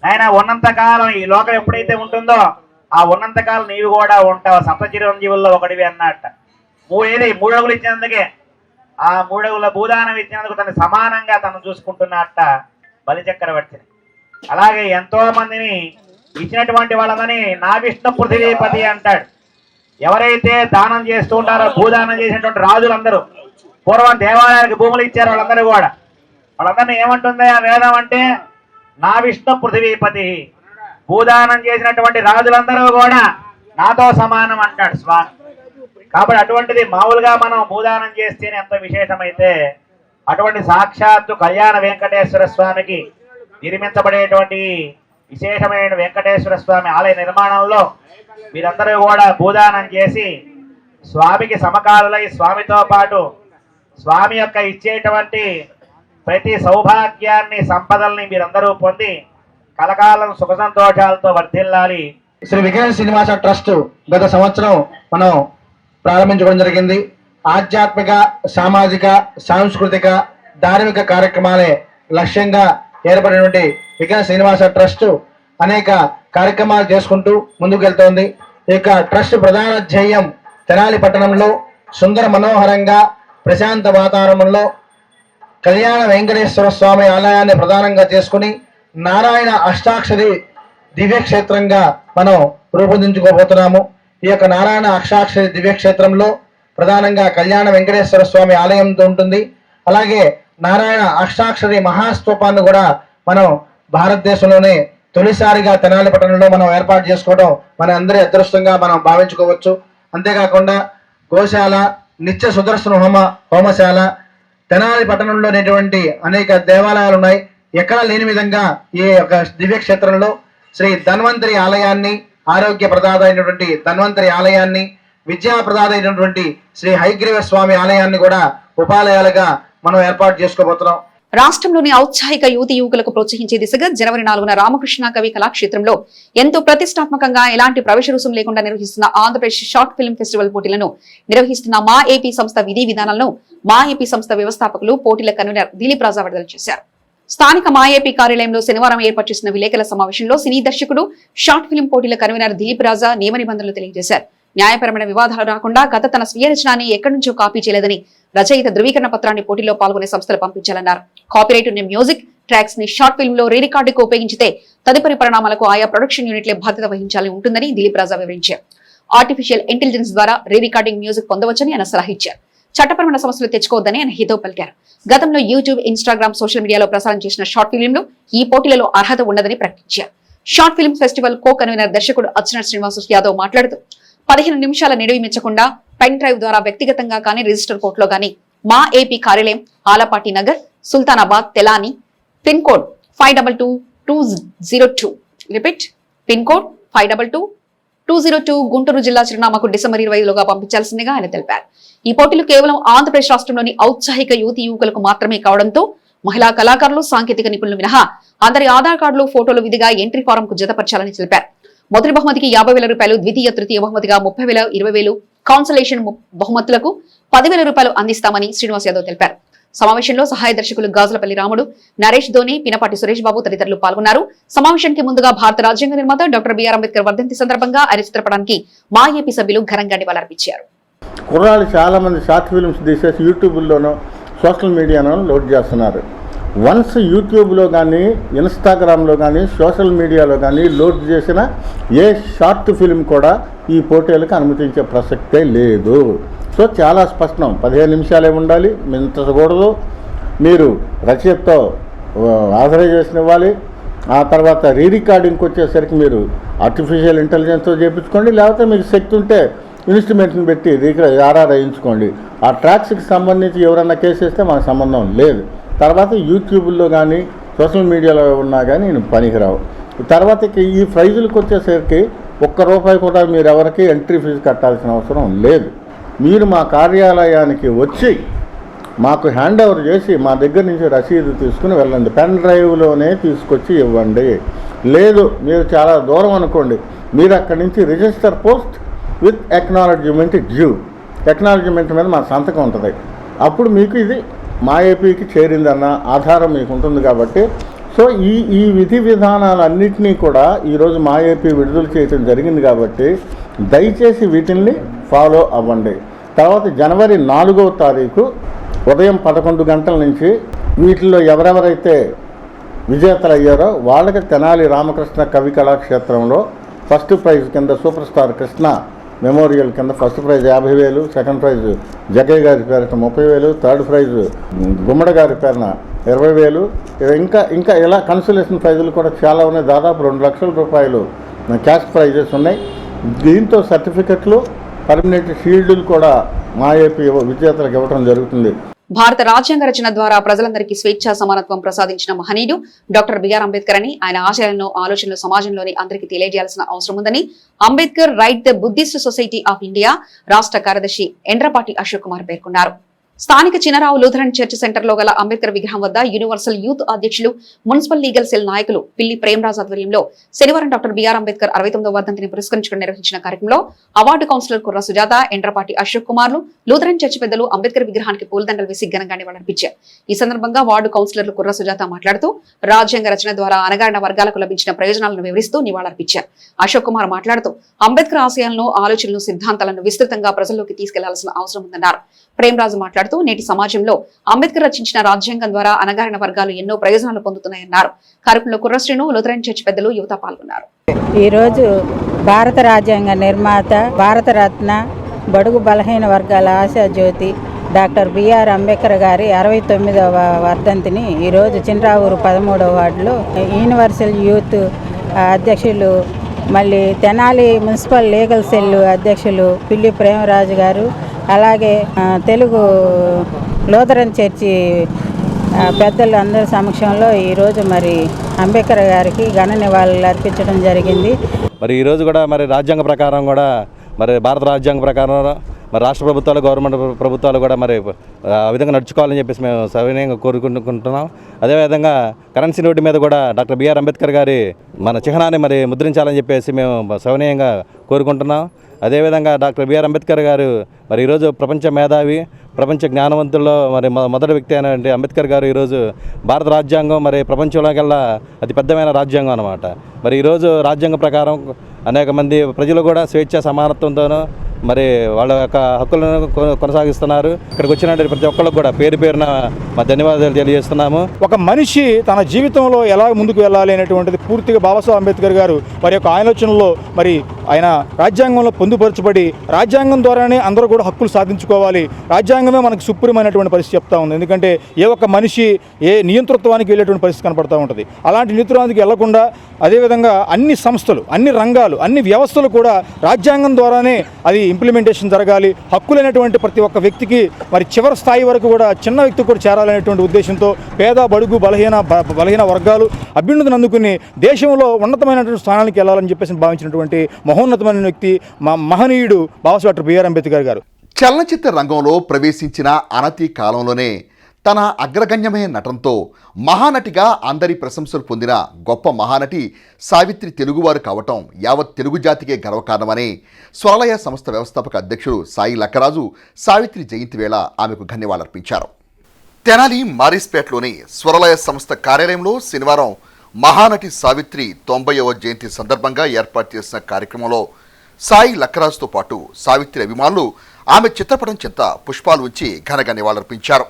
ఆయన ఉన్నంత కాలం ఈ లోకం ఎప్పుడైతే ఉంటుందో ఆ ఉన్నంత కాలం నీవు కూడా ఉంటావు, సప్తచిరంజీవుల్లో ఒకటివి అన్నట్ట. 3 అడుగులు ఇచ్చినందుకే, ఆ 3 అడుగుల భూదానం ఇచ్చినందుకు తను సమానంగా తను చూసుకుంటున్నట్ట బలిచక్రవర్తిని. అలాగే ఎంతో మందిని ఇచ్చినటువంటి వాళ్ళని నా విష్ణు పృథివీపతి అంటాడు. ఎవరైతే దానం చేస్తూ ఉంటారో, భూదానం చేసినటువంటి రాజులందరూ, పూర్వం దేవాలయానికి భూములు ఇచ్చారు వాళ్ళందరూ కూడా, వాళ్ళందరినీ ఏమంటుంది ఆ వేదం అంటే నా విష్ణు పృథివీపతి. భూదానం చేసినటువంటి రాజులందరూ కూడా నాతో సమానం అంటాడు స్వామి. కాబట్టి అటువంటిది మామూలుగా మనం భూదానం చేస్తేనే ఎంత విశేషమైతే, అటువంటి సాక్షాత్తు కళ్యాణ వెంకటేశ్వర స్వామికి నిర్మించబడేటువంటి విశేషమైన వెంకటేశ్వర స్వామి ఆలయ నిర్మాణంలో మీరందరూ కూడా భూదానం చేసి స్వామికి సమకాలులై స్వామితో పాటు స్వామి యొక్క ఇచ్చేటువంటి ప్రతి సౌభాగ్యాన్ని, సంపదల్ని మీరందరూ పొంది కలకాలం సుఖ సంతోషాలతో వర్ధిల్లాలి. శ్రీ వెంకటేశ్వర శ్రీనివాస ట్రస్ట్ గత సంవత్సరం మనం ప్రారంభించుకోవడం జరిగింది. ఆధ్యాత్మిక, సామాజిక, సాంస్కృతిక, ధార్మిక కార్యక్రమాలే లక్ష్యంగా ఏర్పడినటువంటి వెంకటేశ్వర శ్రీనివాస ట్రస్ట్ అనేక కార్యక్రమాలు చేసుకుంటూ ముందుకు వెళ్తోంది. ఈ యొక్క ట్రస్ట్ ప్రధాన ధ్యేయం తెనాలి పట్టణంలో సుందర మనోహరంగా ప్రశాంత వాతావరణంలో కళ్యాణ వెంకటేశ్వర స్వామి ఆలయాన్ని ప్రధానంగా చేసుకుని నారాయణ అష్టాక్షరి దివ్యక్షేత్రంగా మనం రూపొందించుకోబోతున్నాము. ఈ యొక్క నారాయణ అష్టాక్షరి దివ్యక్షేత్రంలో ప్రధానంగా కళ్యాణ వెంకటేశ్వర స్వామి ఆలయం ఉంటుంది. అలాగే నారాయణ అష్టాక్షరి మహాస్తూపాన్ని కూడా మనం భారతదేశంలోనే తొలిసారిగా తెనాలి పట్టణంలో మనం ఏర్పాటు చేసుకోవడం మన అందరి అదృష్టంగా మనం భావించుకోవచ్చు. అంతేకాకుండా గోశాల, నిత్య సుదర్శన హోమశాల, తెనాలి పట్టణంలోనేటువంటి అనేక దేవాలయాలు ఉన్నాయి. ఎక్కడా లేని విధంగా ఈ యొక్క దివ్యక్షేత్రంలో శ్రీ ధన్వంతరి ఆలయాన్ని, ఆరోగ్య ప్రదాత అయినటువంటి ధన్వంతరి ఆలయాన్ని, విద్యా ప్రదాత అయినటువంటి శ్రీ హయగ్రీవ స్వామి ఆలయాన్ని కూడా ఉపాలయాలుగా మనం ఏర్పాటు చేసుకోబోతున్నాం. రాష్ట్రంలోని ఔత్సాహిక యువతి యువకులకు ప్రోత్సహించే దిశగా జనవరి 4న రామకృష్ణ కవి కళాక్షేత్రంలో ఎంతో ప్రతిష్టాత్మకంగా ఎలాంటి ప్రవేశ రుసుం లేకుండా నిర్వహిస్తున్న ఆంధ్రప్రదేశ్ షార్ట్ ఫిల్మ్ ఫెస్టివల్ పోటీలను నిర్వహిస్తున్న మా ఏపీ సంస్థ విధి విధానాలను మా ఏపీ సంస్థ వ్యవస్థాపకులు, పోటీల కన్వీనర్ దిలీప్ రాజా విడుదల చేశారు. స్థానిక మా ఏపీ కార్యాలయంలో శనివారం ఏర్పాటు చేసిన విలేకరుల సమావేశంలో సినీ దర్శకుడు, షార్ట్ ఫిల్మ్ పోటీల కన్వీనర్ దిలీప్ రాజా నియమ నిబంధనలు తెలియజేశారు. న్యాయపరమైన వివాదాలు రాకుండా కథ తన స్వీయ రచనాన్ని ఎక్కడి నుంచో కాపీ చేయలేదని, రచయిత ధృవీకరణ పత్రాన్ని పోటీలో పాల్గొనే సంస్థలు పంపించాలన్నారు. కాపీరైట్ ఉన్న మ్యూజిక్ ట్రాక్స్ ని షార్ట్ ఫిల్మ్ లో రీరికార్డుకు ఉపయోగించితే తదుపరి పరిణామాలకు ఆయా ప్రొడక్షన్ యూనిట్లే బాధ్యత వహించాలని ఉంటుందని దిలీప్ రాజా వివరించారు. ఆర్టిఫిషియల్ ఇంటెలిజెన్స్ ద్వారా రీరికార్డింగ్ మ్యూజిక్ పొందవచ్చని ఆయన సలహా ఇచ్చారు. చట్టపరమైన సమస్యలు తెచ్చుకోవద్దని ఆయన హితవు పలికారు. గతంలో యూట్యూబ్, ఇన్స్టాగ్రామ్, సోషల్ మీడియాలో ప్రసారం చేసిన షార్ట్ ఫిల్మ్లు ఈ పోటీలలో అర్హత ఉండదని ప్రకటించారు. Short film festival co convener దర్శకుడు అచ్యుత శ్రీనివాస్ యాదవ్ మాట్లాడుతూ 15 నిమిషాల నిడివి మించకుండా పెన్ డ్రైవ్ ద్వారా వ్యక్తిగతంగా కానీ, రిజిస్టర్ కోర్టులో కానీ మా ఏపీ కార్యాలయం, ఆలపాటి నగర్, సుల్తానాబాద్, తెలాని, pin code 522202, repeat pin code 522202, Guntur జిల్లా చిరునామాకు డిసెంబర్ 25లోగా పంపించాల్సిందిగా ఆయన తెలిపారు. ఈ పోటీలు కేవలం ఆంధ్రప్రదేశ్ రాష్ట్రంలోని ఔత్సాహిక యువతి యువకులకు మాత్రమే కావడంతో మహిళా కళాకారులు, సాంకేతిక నిపుణులు మినహా అందరి ఆధార్ కార్డులు, ఫోటోలు విధిగా ఎంట్రీ ఫారం కు జతపరచాలని తెలిపారు. మొదటి బహుమతికి 50,000 రూపాయలు, ద్వితీయ, తృతీయ బహుమతిగా 30,000, 20,000, కాన్సలేషన్ బహుమతులకు 10,000 రూపాయలు అందిస్తామని శ్రీనివాస్ యాదవ్ తెలిపారు. సమావేశంలో సహాయ దర్శకులు గాజులపల్లి రాముడు, నరేష్ ధోని, పినపాటి సురేష్ బాబు తదితరులు పాల్గొన్నారు. సమావేశానికి ముందుగా భారత రాజ్యాంగ నిర్మాత డాక్టర్ బిఆర్ అంబేద్కర్ వర్ధంతి సందర్భంగా ఆయన చిత్రపటానికి మా ఏపీ సభ్యులు ఘనంగా నివాళులర్పించారు. కుర్రాళ్ళు చాలామంది షార్ట్ ఫిల్మ్స్ తీసేసి యూట్యూబ్లోనో సోషల్ మీడియాలో లోడ్ చేస్తున్నారు. వన్స్ యూట్యూబ్లో కానీ, ఇన్స్టాగ్రామ్లో కానీ, సోషల్ మీడియాలో కానీ లోడ్ చేసిన ఏ షార్ట్ ఫిల్మ్ కూడా ఈ పోటీలకు అనుమతించే ప్రసక్తే లేదు. సో చాలా స్పష్టం, 15 నిమిషాలే ఉండాలి, మించకూడదు. మీరు రచయితతో ఆథరైజేషన్ ఇవ్వాలి. ఆ తర్వాత రీరికార్డింగ్కి వచ్చేసరికి మీరు ఆర్టిఫిషియల్ ఇంటెలిజెన్స్తో చేయించుకోండి, లేకపోతే మీకు శక్తి ఉంటే ఇన్స్ట్రుమెంట్ని పెట్టి ఆర్ఆర్ వేయించుకోండి. ఆ ట్రాక్స్కి సంబంధించి ఎవరన్నా కేసు వేస్తే మనకు సంబంధం లేదు. తర్వాత యూట్యూబ్లో కానీ, సోషల్ మీడియాలో ఉన్నా కానీ నేను పనికిరావు. తర్వాత ఈ ప్రైజులకు వచ్చేసరికి ₹1 కూడా మీరు ఎవరికి ఎంట్రీ ఫీజు కట్టాల్సిన అవసరం లేదు. మీరు మా కార్యాలయానికి వచ్చి మాకు హ్యాండ్ ఓవర్ చేసి మా దగ్గర నుంచి రసీదు తీసుకుని వెళ్ళండి. పెన్ డ్రైవ్లోనే తీసుకొచ్చి ఇవ్వండి. లేదు మీరు చాలా దూరం అనుకోండి, మీరు అక్కడి నుంచి register post with acknowledgement due, acknowledgement మీద మా సంతకం ఉంటుంది. అప్పుడు మీకు ఇది మా ఏపీకి చేరిందన్న ఆధారం మీకు ఉంటుంది. కాబట్టి సో ఈ విధి విధానాలన్నింటినీ కూడా ఈరోజు మా ఏపీ విడుదల చేయడం జరిగింది. కాబట్టి దయచేసి వీటిల్ని ఫాలో అవ్వండి. తర్వాత జనవరి 4వ తారీఖు ఉదయం 11 గంటల నుంచి వీటిల్లో ఎవరెవరైతే విజేతలు అయ్యారో వాళ్ళకి తెనాలి రామకృష్ణ కవి కళాక్షేత్రంలో ఫస్ట్ ప్రైజ్ కింద సూపర్ స్టార్ కృష్ణ మెమోరియల్ కింద first prize 50,000, second prize Jaggayya గారి పేరున 30,000, థర్డ్ ప్రైజ్ గుమ్మడి గారి పేరున 20,000, ఇంకా ఇలా కన్సలేషన్ ప్రైజులు కూడా చాలా ఉన్నాయి. దాదాపు 2 లక్షల రూపాయలు క్యాష్ ప్రైజెస్ ఉన్నాయి. దీంతో సర్టిఫికెట్లు, పర్మనెంట్ షీల్డ్లు కూడా మా ఏపీ విజేతలకు ఇవ్వడం జరుగుతుంది. భారత రాజ్యాంగ రచన ద్వారా ప్రజలందరికీ స్వేచ్ఛా సమానత్వం ప్రసాదించిన మహనీయుడు డాక్టర్ బిఆర్ అంబేద్కర్ అని, ఆయన ఆశయాలను, ఆలోచనలు సమాజంలోని అందరికీ తెలియజేయాల్సిన అవసరం ఉందని Ambedkar right the Buddhist society of India రాష్ట్ర కార్యదర్శి ఎండ్రపాటి అశోక్ కుమార్ పేర్కొన్నారు. స్థానిక చినరావు లూథరన్ చర్చ్ సెంటర్లో గల అంబేద్కర్ విగ్రహం వద్ద యూనివర్సల్ యూత్ అధ్యక్షులు మున్సిపల్ లీగల్ సెల్ నాయకులు పిల్లి ప్రేమరాజ్ ఆధ్వర్యంలో శనివారం డాక్టర్ బిఆర్ అంబేద్కర్ 69వ వర్ధంతిని పురస్కరించుకుని నిర్వహించిన కార్యక్రమంలో అవార్డు కౌన్సిలర్ కుర్ర సుజాత, ఎండ్రపాటి అశోక్ కుమార్లు, లూథరన్ చర్చ్ పెద్దలు అంబేద్కర్ విగ్రహానికి పూలదండలు వేసి ఘనంగా నివాళులర్పించారు. ఈ సందర్భంగా వార్డు కౌన్సిలర్లు కుర్ర సుజాత మాట్లాడుతూ రాజ్యాంగ రచన ద్వారా అణగారిన వర్గాలకు లభించిన ప్రయోజనాలను వివరిస్తూ నివాళులర్పించారు. అశోక్ కుమార్ మాట్లాడుతూ అంబేద్కర్ ఆశయాలను, ఆలోచనలు, సిద్ధాంతాలను విస్తృతంగా ప్రజల్లోకి తీసుకెళ్లాల్సిన అవసరం ఉందన్నారు. ప్రేమరాజు మాట్లాడుతూ నేటి సమాజంలో అంబేద్కర్ రచించిన రాజ్యాంగం ద్వారా అణగారిన వర్గాలు ఎన్నో ప్రయోజనాలు పొందుతున్నాయన్నారు. కార్యక్రమంలో కుర్రశ్రీను, లూథరన్ చర్చ్ పెద్దలు, యువత పాల్గొన్నారు. ఈరోజు భారత రాజ్యాంగ నిర్మాత, భారత రత్న, బడుగు బలహీన వర్గాల ఆశాజ్యోతి డాక్టర్ బిఆర్ అంబేద్కర్ గారి 69వ వర్ధంతిని ఈరోజు చినరావూరు 13వ వార్డులో యూనివర్సల్ యూత్ అధ్యక్షులు, మళ్ళీ తెనాలి మున్సిపల్ లీగల్ సెల్ అధ్యక్షులు పిల్లి ప్రేమరాజు గారు, అలాగే తెలుగు లూథరన్ చర్చి పెద్దలు అందరి సమక్షంలో ఈరోజు మరి అంబేద్కర్ గారికి ఘన నివాళులు అర్పించడం జరిగింది. మరి ఈరోజు కూడా మరి రాజ్యాంగ ప్రకారం కూడా మరి భారత రాజ్యాంగ ప్రకారం మరి రాష్ట్ర ప్రభుత్వాలు, గవర్నమెంట్ ప్రభుత్వాలు కూడా మరి ఆ విధంగా నడుచుకోవాలని చెప్పేసి మేము సవినయంగా కోరుకుంటున్నాం. అదేవిధంగా కరెన్సీ నోటు మీద కూడా డాక్టర్ బిఆర్ అంబేద్కర్ గారి మన చిహ్నాన్ని మరి ముద్రించాలని చెప్పేసి మేము సవినయంగా కోరుకుంటున్నాం. అదేవిధంగా డాక్టర్ బిఆర్ అంబేద్కర్ గారు మరి ఈరోజు ప్రపంచ మేధావి, ప్రపంచ జ్ఞానవంతుల్లో మరి మొదటి వ్యక్తి అయినటువంటి అంబేద్కర్ గారు ఈరోజు భారత రాజ్యాంగం మరి ప్రపంచంలోకెల్లా అతి పెద్దమైన రాజ్యాంగం అన్నమాట. మరి ఈరోజు రాజ్యాంగం ప్రకారం అనేక మంది ప్రజలు కూడా స్వేచ్ఛ, సమానత్వంతోనూ మరి వాళ్ళ యొక్క హక్కులను కొనసాగిస్తున్నారు. ఇక్కడికి వచ్చినటువంటి ప్రతి ఒక్కరికి కూడా పేరు పేరున మా ధన్యవాదాలు తెలియజేస్తున్నాము. ఒక మనిషి తన జీవితంలో ఎలా ముందుకు వెళ్ళాలి అనేటువంటిది పూర్తిగా బాబాసాహెబ్ అంబేద్కర్ గారు వారి యొక్క ఆలోచనలో మరి ఆయన రాజ్యాంగంలో పొందుపరచబడి రాజ్యాంగం ద్వారానే అందరూ కూడా హక్కులు సాధించుకోవాలి, రాజ్యాంగమే మనకు సుప్రీమైనటువంటి పరిస్థితి చెప్తా ఉంది. ఎందుకంటే ఏ ఒక్క మనిషి ఏ నియంతృత్వానికి వెళ్ళేటువంటి పరిస్థితి కనపడతా ఉంటుంది. అలాంటి నియంతృత్వానికి వెళ్లకుండా అదేవిధంగా అన్ని సంస్థలు, అన్ని రంగాలు, అన్ని వ్యవస్థలు కూడా రాజ్యాంగం ద్వారానే అది ఇంప్లిమెంటేషన్ జరగాలి. హక్కులైనటువంటి ప్రతి ఒక్క వ్యక్తికి మరి చివరి స్థాయి వరకు కూడా చిన్న వ్యక్తికి కూడా చేరాలనేటువంటి ఉద్దేశంతో పేద, బడుగు, బలహీన వర్గాలు అభ్యున్నతిని అందుకుని దేశంలో ఉన్నతమైనటువంటి స్థానానికి వెళ్ళాలని చెప్పేసి భావించినటువంటి మహోన్నతమైన వ్యక్తి మా మహనీయుడు బాబాసాహెబ్ డాక్టర్ బిఆర్ అంబేద్కర్ గారు. చలనచిత్ర రంగంలో ప్రవేశించిన అనతి కాలంలోనే తన అగ్రగణ్యమైన నటనతో మహానటిగా అందరి ప్రశంసలు పొందిన గొప్ప మహానటి సావిత్రి తెలుగువారు కావటం యావత్ తెలుగు జాతికే గర్వకారణమని స్వరలయ సంస్థ వ్యవస్థాపక అధ్యక్షుడు సాయి లక్కరాజు సావిత్రి జయంతి వేళ ఆమెకు ధన్యవాదాలర్పించారు. తెనాలి మారిస్పేటలోని స్వరలయ సంస్థ కార్యాలయంలో శనివారం మహానటి సావిత్రి 90వ జయంతి సందర్భంగా ఏర్పాటు చేసిన కార్యక్రమంలో సాయి లక్కరాజుతో పాటు సావిత్రి అభిమానులు ఆమె చిత్రపటం చెంత పుష్పాలు ఉంచి ఘనంగా నివాళులర్పించారు.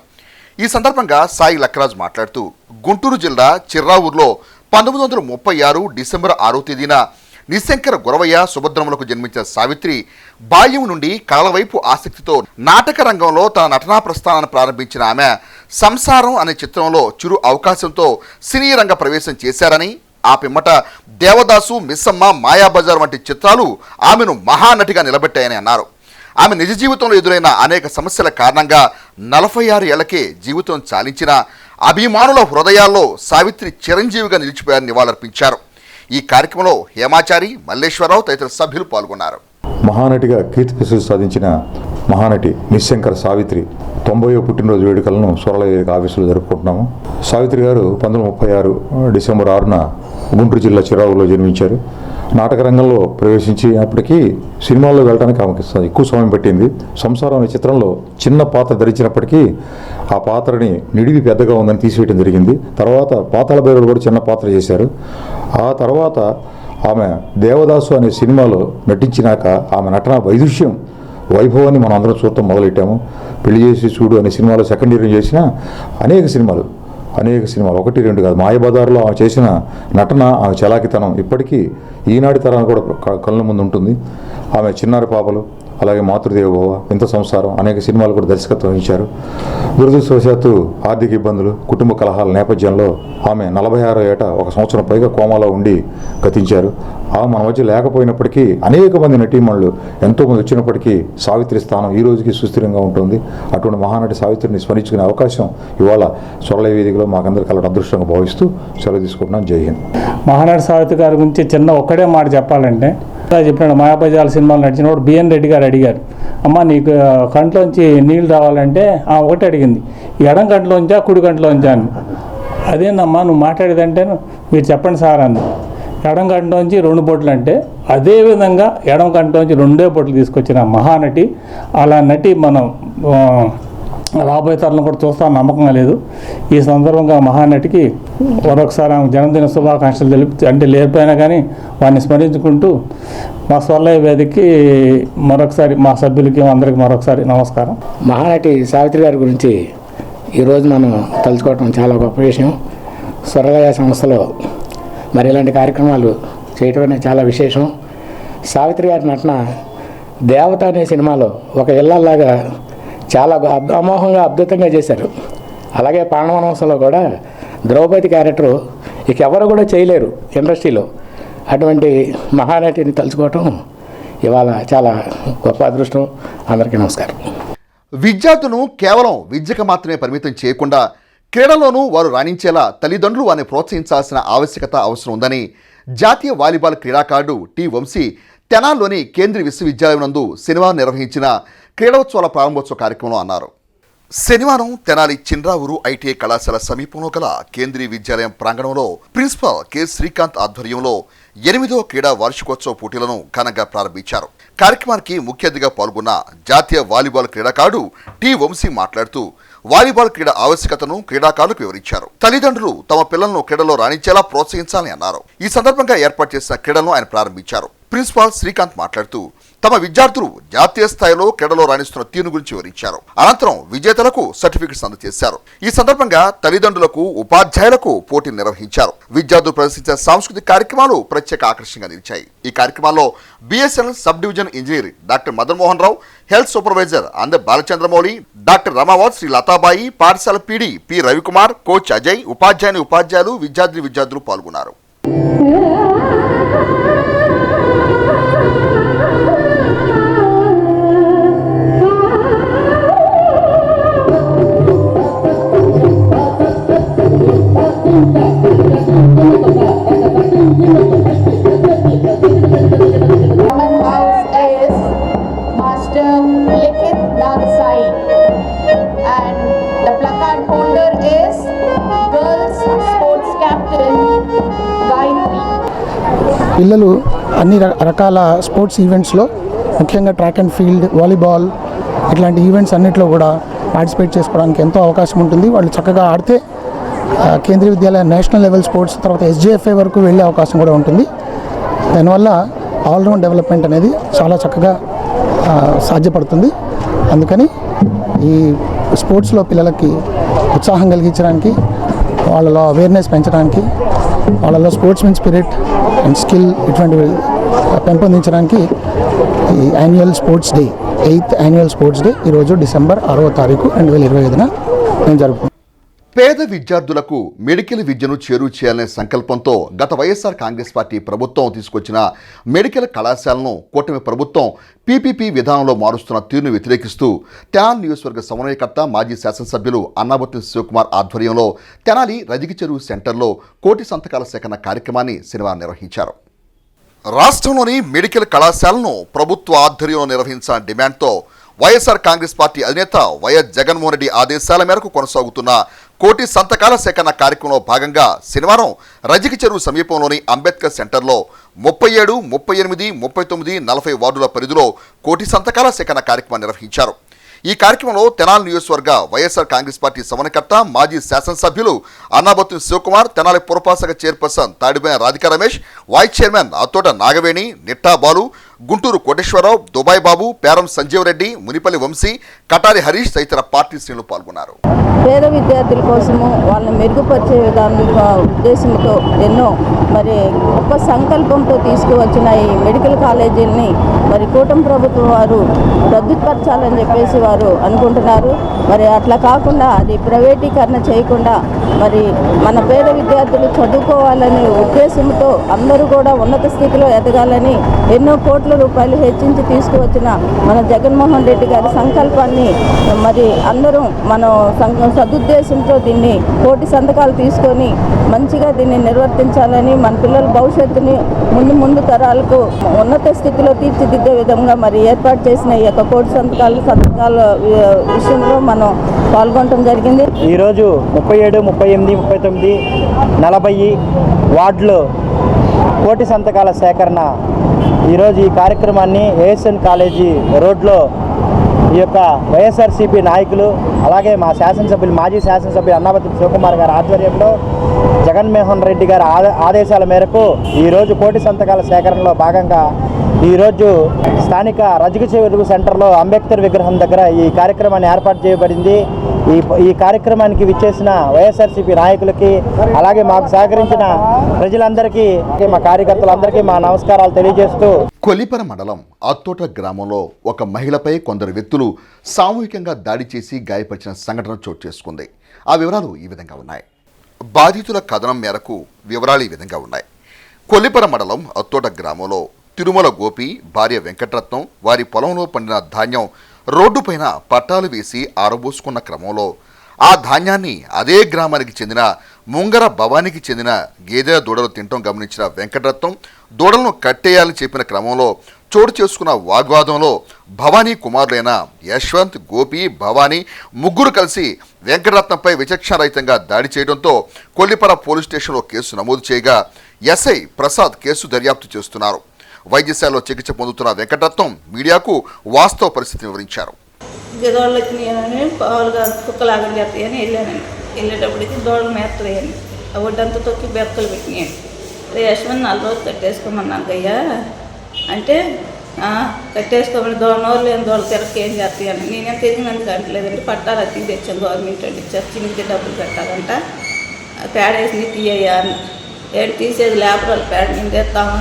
ఈ సందర్భంగా సాయి లక్కరాజు మాట్లాడుతూ గుంటూరు జిల్లా చిర్రావూరులో 1936 డిసెంబర్ 6వ తేదీన నిశంకర గురవయ్య సుభద్రములకు జన్మించిన సావిత్రి బాల్యం నుండి కళల వైపు ఆసక్తితో నాటక రంగంలో తన నటనా ప్రస్థానాన్ని ప్రారంభించిన ఆమె సంసారం అనే చిత్రంలో చిరు అవకాశంతో సినీ రంగ ప్రవేశం చేశారని, ఆ పిమ్మట దేవదాసు, మిస్సమ్మ, మాయాబజార్ వంటి చిత్రాలు ఆమెను మహానటిగా నిలబెట్టాయని అన్నారు. ఆమె నిజ జీవితంలో ఎదురైన అనేక సమస్యల కారణంగా 46 ఏళ్లకే జీవితం చాలించిన అభిమానుల హృదయాల్లో సావిత్రి చిరంజీవిగా నిలిచిపోయారని నివాళులర్పించారు. ఈ కార్యక్రమంలో హేమాచారి, మల్లేశ్వరరావు తదితర సభ్యులు పాల్గొన్నారు. మహానటిగా కీర్తి ప్రసిద్ధి సాధించిన మహానటి నిశంకర సావిత్రి 90వ పుట్టినరోజు వేడుకలను స్వరలయ ఆఫీసులో జరుపుకుంటున్నాము. సావిత్రి గారు 1936 డిసెంబర్ 6న గుంటూరు జిల్లా చిరావులో జన్మించారు. నాటక రంగంలో ప్రవేశించినప్పటికీ సినిమాల్లో వెళ్ళడానికి ఆమెకి ఎక్కువ సమయం పట్టింది. సంసారం అనే చిత్రంలో చిన్న పాత్ర ధరించినప్పటికీ ఆ పాత్రని నిడివి పెద్దగా ఉందని తీసివేయడం జరిగింది. తర్వాత పాతాళ భైరవుడు కూడా చిన్న పాత్ర చేశారు. ఆ తర్వాత ఆమె దేవదాసు అనే సినిమాలో నటించినాక ఆమె నటన వైభవాన్ని మనం అందరం చూడటం మొదలెట్టాము. పెళ్లి చేసి చూడు అనే సినిమాలో సెకండ్ హీరోయిన్ చేసిన అనేక సినిమాలు 1, 2 కాదు, మాయబజార్లో ఆమె చేసిన నటన, ఆమె చలాకితనం ఇప్పటికీ ఈనాటి తరాన్ని కూడా కళ్ళ ముందు ఉంటుంది. ఆమె చిన్నారి పాపలు, అలాగే మాతృదేవోభవ, ఇంత సంసారం అనేక సినిమాలు కూడా దర్శకత్వం వహించారు. దురదృష్టవశాత్తు ఆర్థిక ఇబ్బందులు, కుటుంబ కలహాల నేపథ్యంలో ఆమె 46 ఏట 1 సంవత్సరం పైగా కోమాలో ఉండి గతించారు. ఆమె మన మధ్య లేకపోయినప్పటికీ అనేక మంది నటీమణులు ఎంతోమంది వచ్చినప్పటికీ సావిత్రి స్థానం ఈ రోజుకి సుస్థిరంగా ఉంటుంది. అటువంటి మహానటి సావిత్రిని స్మరించుకునే అవకాశం ఇవాళ స్వరలయ వేదికలో మాకందరికీ కలగడం అదృష్టంగా భావిస్తూ సెలవు తీసుకుంటున్నాను. జై హింద్. మహానటి సావిత్రి గారి గురించి ఒక్కడే మాట చెప్పాలంటే, చెప్పినాడు మాయాబజార్ సినిమాలు నడిచినప్పుడు బిఎన్ రెడ్డి గారు అడిగారు, అమ్మ నీకు కంట్లోంచి నీళ్ళు రావాలంటే ఒకటి అడిగింది, ఎడం కంట్లోంచా కుడి కంట్లోంచా అని. అదేనమ్మా నువ్వు మాట్లాడేదంటే మీరు చెప్పండి సార్ అంది. ఎడం కంట్లోంచి 2 బొట్లు అంటే అదేవిధంగా ఎడం కంట్లోంచి 2 బొట్లు తీసుకొచ్చిన మహానటి. అలా నటి మనం రాబోయే తరంలో కూడా చూస్తాం నమ్మకంగా లేదు. ఈ సందర్భంగా మహానటికి మరొకసారి ఆమె జన్మదిన శుభాకాంక్షలు అంటే లేకపోయినా కానీ వారిని స్మరించుకుంటూ మా స్వర్లయ వేదికకి మరొకసారి మా సభ్యులకి అందరికీ మరొకసారి నమస్కారం. మహానటి సావిత్రి గారి గురించి ఈరోజు మనం తలుచుకోవటం చాలా గొప్ప విషయం. స్వర్లయ సంస్థలో మరి ఇలాంటి కార్యక్రమాలు చేయటం అనేది చాలా విశేషం. సావిత్రి గారి నటన దేవత అనే సినిమాలో ఒక ఇళ్ళలాగా చాలా అమోఘంగా అద్భుతంగా చేశారు. అలాగే పాండవనవసంలో కూడా ద్రౌపది క్యారెక్టరు ఇక ఎవరు కూడా చేయలేరు ఇండస్ట్రీలో. అటువంటి మహానటిని తలుచుకోవటం ఇవాళ చాలా గొప్ప అదృష్టం. అందరికీ నమస్కారం. విద్యార్థులను కేవలం విద్యకు మాత్రమే పరిమితం చేయకుండా క్రీడల్లోనూ వారు రాణించేలా తల్లిదండ్రులు వారిని ప్రోత్సహించాల్సిన ఆవశ్యకత అవసరం ఉందని జాతీయ వాలీబాల్ క్రీడాకారుడు టి వంశీ తెనాల్లోని కేంద్రీయ విశ్వవిద్యాలయం నందు శనివారం నిర్వహించిన క్రీడోత్సవాల ప్రారంభోత్సవ కార్యక్రమంలో అన్నారు. శనివారం తెనాలి చిన్రావూరు ఐటీఐ కళాశాల సమీపంలో గల కేంద్రీయ విద్యాలయం ప్రాంగణంలో ప్రిన్సిపాల్ కె శ్రీకాంత్ ఆధ్వర్యంలో 8వ క్రీడా వార్షికోత్సవ పోటీలను ఘనంగా ప్రారంభించారు. కార్యక్రమానికి ముఖ్య అతిథిగా పాల్గొన్న జాతీయ వాలీబాల్ క్రీడాకారుడు టి వంశీ మాట్లాడుతూ వాలీబాల్ క్రీడ ఆవశ్యకతను క్రీడాకారులకు వివరించారు. తల్లిదండ్రులు తమ పిల్లలను క్రీడలో రాణించేలా ప్రోత్సహించాలని అన్నారు. ఈ సందర్భంగా ఏర్పాటు చేసిన క్రీడలను ఆయన ప్రారంభించారు. ప్రిన్సిపాల్ శ్రీకాంత్ మాట్లాడుతూ తమ విద్యార్థులు జాతీయ స్థాయిలో క్రీడలో రాణిస్తున్న తీరు గురించి వివరించారు. అనంతరం విజేతలకు సర్టిఫికెట్స్ అందజేశారు. ఈ సందర్భంగా తల్లిదండ్రులకు ఉపాధ్యాయులకు పోటీలు నిర్వహించారు. విద్యార్థులు ప్రదర్శించే సాంస్కృతిక కార్యక్రమాలు ప్రత్యేక ఆకర్షణగా నిలిచాయి. ఈ కార్యక్రమాల్లో BSNL sub division engineer doctor Madan Mohan Rao, health supervisor Anda Balachandramouli, doctor Ramavath, Sri Latabai, పాఠశాల PD P Ravikumar, coach Ajay, ఉపాధ్యాయులు విద్యార్థులు పాల్గొన్నారు. పిల్లలు అన్ని రకాల స్పోర్ట్స్ ఈవెంట్స్లో ముఖ్యంగా ట్రాక్ అండ్ ఫీల్డ్, వాలీబాల్ ఇట్లాంటి ఈవెంట్స్ అన్నింటిలో కూడా పార్టిసిపేట్ చేసుకోవడానికి ఎంతో అవకాశం ఉంటుంది. వాళ్ళు చక్కగా ఆడితే Kendriya Vidyalaya national level sports తర్వాత SJFA వరకు వెళ్ళే అవకాశం కూడా ఉంటుంది. దానివల్ల ఆల్రౌండ్ డెవలప్మెంట్ అనేది చాలా చక్కగా సాధ్యపడుతుంది. అందుకని ఈ స్పోర్ట్స్లో పిల్లలకి ఉత్సాహం కలిగించడానికి, వాళ్ళలో అవేర్నెస్ పెంచడానికి, వాళ్ళలో స్పోర్ట్స్మెన్ స్పిరిట్ అండ్ స్కిల్ ఇటువంటివి పెంపొందించడానికి ఈ annual sports day 8th annual sports day ఈరోజు డిసెంబర్ 6వ తారీఖు 2025న మేము జరుపుకుంటాం. పేద విద్యార్థులకు మెడికల్ విద్యను చేరువ చేయాలనే సంకల్పంతో గత వైఎస్ఆర్ కాంగ్రెస్ పార్టీ ప్రభుత్వం తీసుకొచ్చిన మెడికల్ కళాశాలను కూటమి ప్రభుత్వం PPP విధానంలో మారుస్తున్న తీరును వ్యతిరేకిస్తూ తెనాలి నియోజకవర్గ సమన్వయకర్త మాజీ శాసనసభ్యులు అన్నాబత్తి శివకుమార్ ఆధ్వర్యంలో తెనాలి రజిక చెరువు సెంటర్లో కోటి సంతకాల సేకరణ కార్యక్రమాన్ని శనివారం నిర్వహించారు. రాష్ట్రంలోని మెడికల్ కళాశాలను ప్రభుత్వ ఆధ్వర్యంలో నిర్వహించిన డిమాండ్తో వైఎస్ఆర్ కాంగ్రెస్ పార్టీ అధినేత వైఎస్ జగన్మోహన్ రెడ్డి ఆదేశాల మేరకు కొనసాగుతున్న కోటి సంతకాల సేకరణ కార్యక్రమంలో భాగంగా శనివారం రజిక చెరువు సమీపంలోని అంబేద్కర్ సెంటర్లో 37, 38, 39, 40 వార్డుల పరిధిలో కోటి సంతకాల సేకరణ కార్యక్రమాన్ని నిర్వహించారు. ఈ కార్యక్రమంలో తెనాలి నియోజకవర్గ వైఎస్ఆర్ కాంగ్రెస్ పార్టీ సమన్వయకర్త మాజీ శాసనసభ్యులు అన్నాబత్తి శివకుమార్, తెనాలి పురపాలక chairperson Tadiboina Radhika Ramesh, vice chairman Attota Nagaveni, Nitta Balu, Guntur Koteswararao, Dubai Babu, Peram Sanjeev Reddy, Munipalli Vamsi, Katari Harish తదితర పార్టీ శ్రేణులు పాల్గొన్నారు. పేద విద్యార్థుల కోసము వాళ్ళని మెరుగుపరిచే విధానంగా ఉద్దేశంతో ఎన్నో మరి గొప్ప సంకల్పంతో తీసుకువచ్చిన ఈ మెడికల్ కాలేజీలని మరి కూటమి ప్రభుత్వం వారు రద్దుపరచాలని చెప్పేసి వారు అనుకుంటున్నారు. మరి అట్లా కాకుండా అది ప్రైవేటీకరణ చేయకుండా మరి మన పేద విద్యార్థులు చదువుకోవాలనే ఉద్దేశంతో అందరూ కూడా ఉన్నత స్థితిలో ఎదగాలని ఎన్నో కోట్ల రూపాయలు హెచ్చించి తీసుకువచ్చిన మన జగన్మోహన్ రెడ్డి గారి సంకల్పాన్ని మరి అందరూ మనం సదుద్దేశంతో దీన్ని కోటి సంతకాలు తీసుకొని మంచిగా దీన్ని నిర్వర్తించాలని మన పిల్లల భవిష్యత్తుని ముందు తరాలకు ఉన్నత స్థితిలో తీర్చిదిద్దే విధంగా మరి ఏర్పాటు చేసిన ఈ యొక్క కోటి సంతకాల విషయంలో మనం పాల్గొనడం జరిగింది. ఈరోజు 37, 38, 39, 40 వార్డులో కోటి సంతకాల సేకరణ. ఈరోజు ఈ కార్యక్రమాన్ని ఏఎస్ఎన్ కాలేజీ రోడ్లో ఈ యొక్క వైఎస్ఆర్సీపీ నాయకులు అలాగే మా శాసనసభ్యులు మాజీ శాసనసభ్యులు అన్నాపతి శివకుమార్ గారి ఆధ్వర్యంలో జగన్మోహన్ రెడ్డి గారి ఆదేశాల మేరకు ఈరోజు కోటి సంతకాల సేకరణలో భాగంగా ఈరోజు స్థానిక రజక చెరువు సెంటర్లో అంబేద్కర్ విగ్రహం దగ్గర ఈ కార్యక్రమాన్ని ఏర్పాటు చేయబడింది. ఈ కార్యక్రమానికి విచ్చేసిన వైఎస్ఆర్సీపీ నాయకులకి అలాగే మాకు సహకరించిన ప్రజలందరికీ మా కార్యకర్తలందరికీ మా నమస్కారాలు తెలియజేస్తూ కొల్లిపర మండలం అత్తోట గ్రామంలో ఒక మహిళపై కొందరు వ్యక్తులు సామూహికంగా దాడి చేసి గాయపరిచిన సంఘటన చోటు చేసుకుంది. ఆ వివరాలు ఈ విధంగా ఉన్నాయి. బాధితుల కథనం మేరకు వివరాలు ఈ విధంగా ఉన్నాయి. కొల్లిపర మండలం అత్తోట గ్రామంలో తిరుమల గోపి భార్య వెంకటరత్నం వారి పొలంలో పండిన ధాన్యం రోడ్డుపైన పట్టాలు వేసి ఆరబోసుకున్న క్రమంలో ఆ ధాన్యాన్ని అదే గ్రామానికి చెందిన ముంగర భవానికి చెందిన గేదె దూడలు తినటం గమనించిన వెంకటరత్నం దూడలను కట్టేయాలని చెప్పిన క్రమంలో చోటు చేసుకున్న వాగ్వాదంలో భవానీ కుమారులైన యశ్వంత్, గోపి, భవానీ ముగ్గురు కలిసి వెంకటరత్నంపై విచక్షణరహితంగా దాడి చేయడంతో కొల్లిపర పోలీస్ స్టేషన్లో కేసు నమోదు చేయగా ఎస్ఐ ప్రసాద్ కేసు దర్యాప్తు చేస్తున్నారు. వైద్యశాలలో చికిత్స పొందుతున్న వెంకటరత్నం మీడియాకు వాస్తవ పరిస్థితిని వివరించారు. గదోళ్ళు వచ్చినాయని పావులుగా కుక్కలాగా చేస్తాయని వెళ్ళేటప్పటికి దోళ్ళ మేస్తాయని ఆ ఒడ్డంతా తొక్కి బెత్తలు పెట్టినాయండి. యశ్వంత్ 4 రోజులు కట్టేసుకోమన్నాను అయ్యా అంటే కట్టేసుకోమని దోళ్ళ లేని దోళ్ళ తిరగకి ఏం చేస్తాయని నేనేం తిరిగినందుకు అంటలేదండి. పట్టాలు అతికి తెచ్చాను గవర్నమెంట్ అండి చర్చినికి డబ్బులు కట్టాలంట పేడేసి తీయ్యా ఏడు తీసేది లేబర్ పేడ నేను తెస్తాము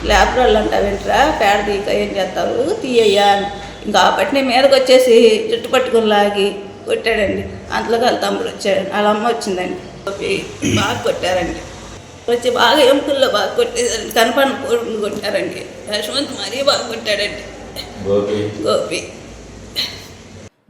లేబర్ అంట వెంటరా పేడ తీక ఏం చేస్తావు తీయ్యా అని ఇంకా కాబట్టి నేను మీదకి వచ్చేసి జుట్టు పట్టుకుని లాగి కొట్టాడండి. అంతలో వాళ్ళ తమ్ముడు వచ్చాడు, వాళ్ళ అమ్మ వచ్చిందండి. బాగా కొట్టారండి, వచ్చి బాగా ఎముకల్లో బాగా కొట్టేదండి. కనపడిన కోడుకుని కొట్టారండి. యశ్వంత్ మరీ బాగా కొట్టాడండి గోపి.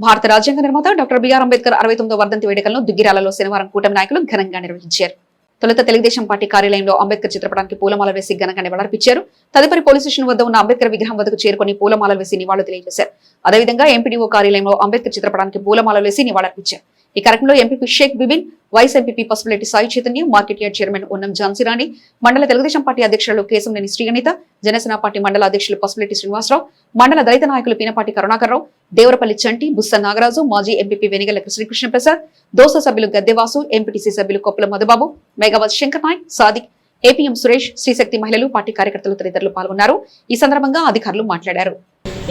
భారత రాజ్యాంగ నిర్మాత డాక్టర్ బిఆర్ అంబేద్కర్ 69వ వర్ధంతి వేడుకలను దుగ్గిరాలలో శనివారం కూటమి నాయకులు ఘనంగా నిర్వహించారు. తొలుత తెలుగుదేశం పార్టీ కార్యాలయంలో అంబేద్కర్ చిత్రపటానికి పూలమాల వేసి ఘనంగా నివాళులర్పించారు. తదుపరి పోలీస్ స్టేషన్ వద్ద ఉన్న అంబేద్కర్ విగ్రహం వద్దకు చేరుకుని పూలమాలలు వేసి నివాళులు తెలియజేశారు. అదేవిధంగా ఎంపీడీఓ కార్యాలయంలో అంబేద్కర్ చిత్రపటానికి పూలమాలలు వేసి నివాళులర్పించారు. ఈ కార్యక్రమంలో MPP Shaik Bibin, vice MPP Pasupuletti Sai Chaitanya, market yard chairman Unnam Jhansirani, మండల తెలుగుదేశం పార్టీ అధ్యక్షులు కేశంనేని శ్రీగణిత, జనసేన పార్టీ మండల అధ్యక్షులు పసుపులెట్టి శ్రీనివాసరావు, మండల దళిత నాయకులు పీనపాటి కరుణాకర్రావు, దేవరపల్లి చంటి, బుస్స నాగరాజు, మాజీ ఎంపీపీ వెనిగల శ్రీకృష్ణ ప్రసాద్, దోస సభ్యులు గద్దెవాసు, ఎంపీటీసీ సభ్యులు కొప్పుల మధుబాబు, మేఘావత్ శంకర్ నాయక్, సాదిక్, ఏపీఎం సురేష్, శ్రీశక్తి మహిళలు, పార్టీ కార్యకర్తలు తదితరులు పాల్గొన్నారు. ఈ సందర్భంగా అధికారులు మాట్లాడారు.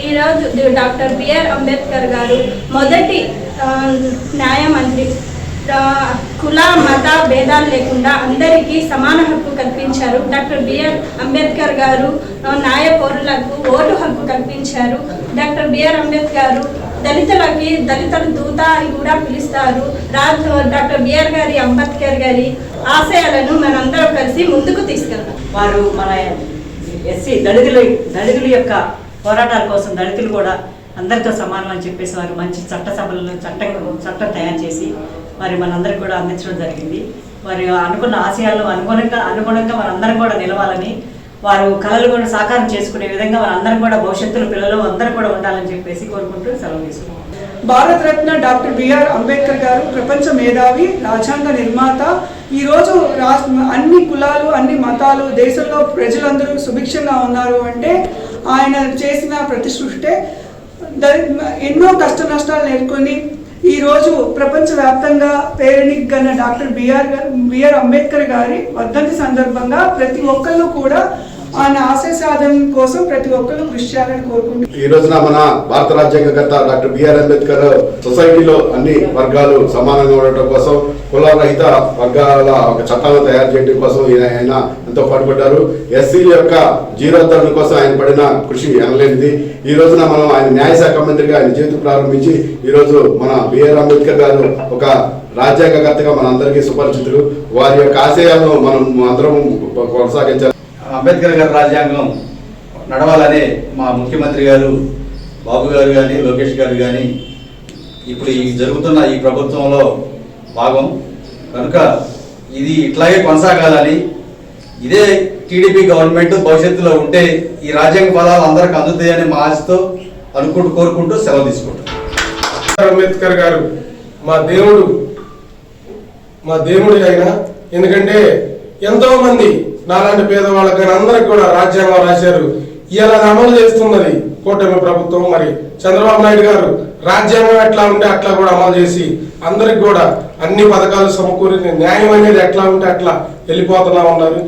ఈరోజు డాక్టర్ బిఆర్ అంబేద్కర్ గారు మొదటి న్యాయమంత్రి. కుల మత భేదాలు లేకుండా అందరికీ సమాన హక్కు కల్పించారు. డాక్టర్ బిఆర్ అంబేద్కర్ గారు న్యాయ పౌరులకు ఓటు హక్కు కల్పించారు. డాక్టర్ బిఆర్ అంబేద్కర్ దళితుల దూత అని కూడా పిలుస్తారు. డాక్టర్ బిఆర్ గారి అంబేద్కర్ గారి ఆశయాలను మనందరం కలిసి ముందుకు తీసుకెళ్తాం. వారు మన ఎస్సీ దళితుల యొక్క పోరాటాల కోసం దళితులు కూడా అందరితో సమానం అని చెప్పేసి వారు మంచి చట్టసభలను చట్టం తయారు చేసి మరి మనందరికి కూడా అందించడం జరిగింది. వారి అనుకున్న ఆశయాలను అనుగుణంగా మనందరం కూడా నిలవాలని, వారు కళలు కూడా సాకారం చేసుకునే విధంగా మనందరం కూడా భవిష్యత్తులో పిల్లలు అందరూ కూడా ఉండాలని చెప్పేసి కోరుకుంటూ సెలవు తీసుకున్నాం. భారతరత్న డాక్టర్ బిఆర్ అంబేద్కర్ గారు ప్రపంచ మేధావి, రాజ్యాంగ నిర్మాత. ఈరోజు అన్ని కులాలు, అన్ని మతాలు, దేశంలో ప్రజలందరూ సుభిక్షంగా ఉన్నారు అంటే ఆయన చేసిన ప్రతి సృష్టే. ఎన్నో కష్ట నష్టాలు ఎదుర్కొని ఈరోజు ప్రపంచవ్యాప్తంగా పేరెనిగ్గన్న డాక్టర్ బిఆర్ అంబేద్కర్ గారి వర్ధంతి సందర్భంగా ప్రతి ఒక్కళ్ళు కూడా ఆయన ఆశయ సాధన కోసం ప్రతి ఒక్కరు కృషి చేయాలని కోరుకుంటున్నాను. ఈ రోజున మన భారత రాజ్యాంగకర్త డాక్టర్ బిఆర్ అంబేద్కర్ సొసైటీలో అన్ని వర్గాలు సమానంగా ఉండటం కోసం, కులరహిత వర్గాల ఒక చట్టాలను తయారు చేయడం కోసం ఆయన ఎంతో పాటుపడ్డారు. ఎస్సీల యొక్క జీరోద్ధరణ కోసం ఆయన పడిన కృషి అనలేనిది. ఈ రోజున మనం ఆయన న్యాయశాఖ మంత్రిగా ఆయన జీవితం ప్రారంభించి ఈ రోజు మన బిఆర్ అంబేద్కర్ గారు ఒక రాజ్యాంగకర్తగా మనందరికీ సుపరిచితులు. వారి యొక్క ఆశయాలను మనం అందరం కొనసాగించాలి. అంబేద్కర్ గారి రాజ్యాంగం నడవాలనే మా ముఖ్యమంత్రి గారు బాబు గారు కానీ లోకేష్ గారు కానీ ఇప్పుడు ఈ జరుగుతున్న ఈ ప్రభుత్వంలో భాగం కనుక ఇది ఇట్లాగే కొనసాగాలని, ఇదే టీడీపీ గవర్నమెంట్ భవిష్యత్తులో ఉంటే ఈ రాజ్యాంగ ఫలాలు అందరికి అందుతాయని మా ఆశతో కోరుకుంటూ సెలవు తీసుకుంటాం. అంబేద్కర్ గారు మా దేవుడి అయినా, ఎందుకంటే ఎంతో మంది నాలాంటి పేదవాళ్ళకి కానీ అందరికి కూడా రాజ్యాంగం రాశారు. ఇలా అమలు చేస్తున్నది కూటమి ప్రభుత్వం. మరి చంద్రబాబు నాయుడు గారు రాజ్యాంగం ఎట్లా ఉంటే అట్లా కూడా అమలు చేసి అందరికి కూడా అన్ని పథకాలు సమకూరి న్యాయం అనేది ఎట్లా ఉంటే అట్లా వెళ్ళిపోతున్నా ఉన్నారు.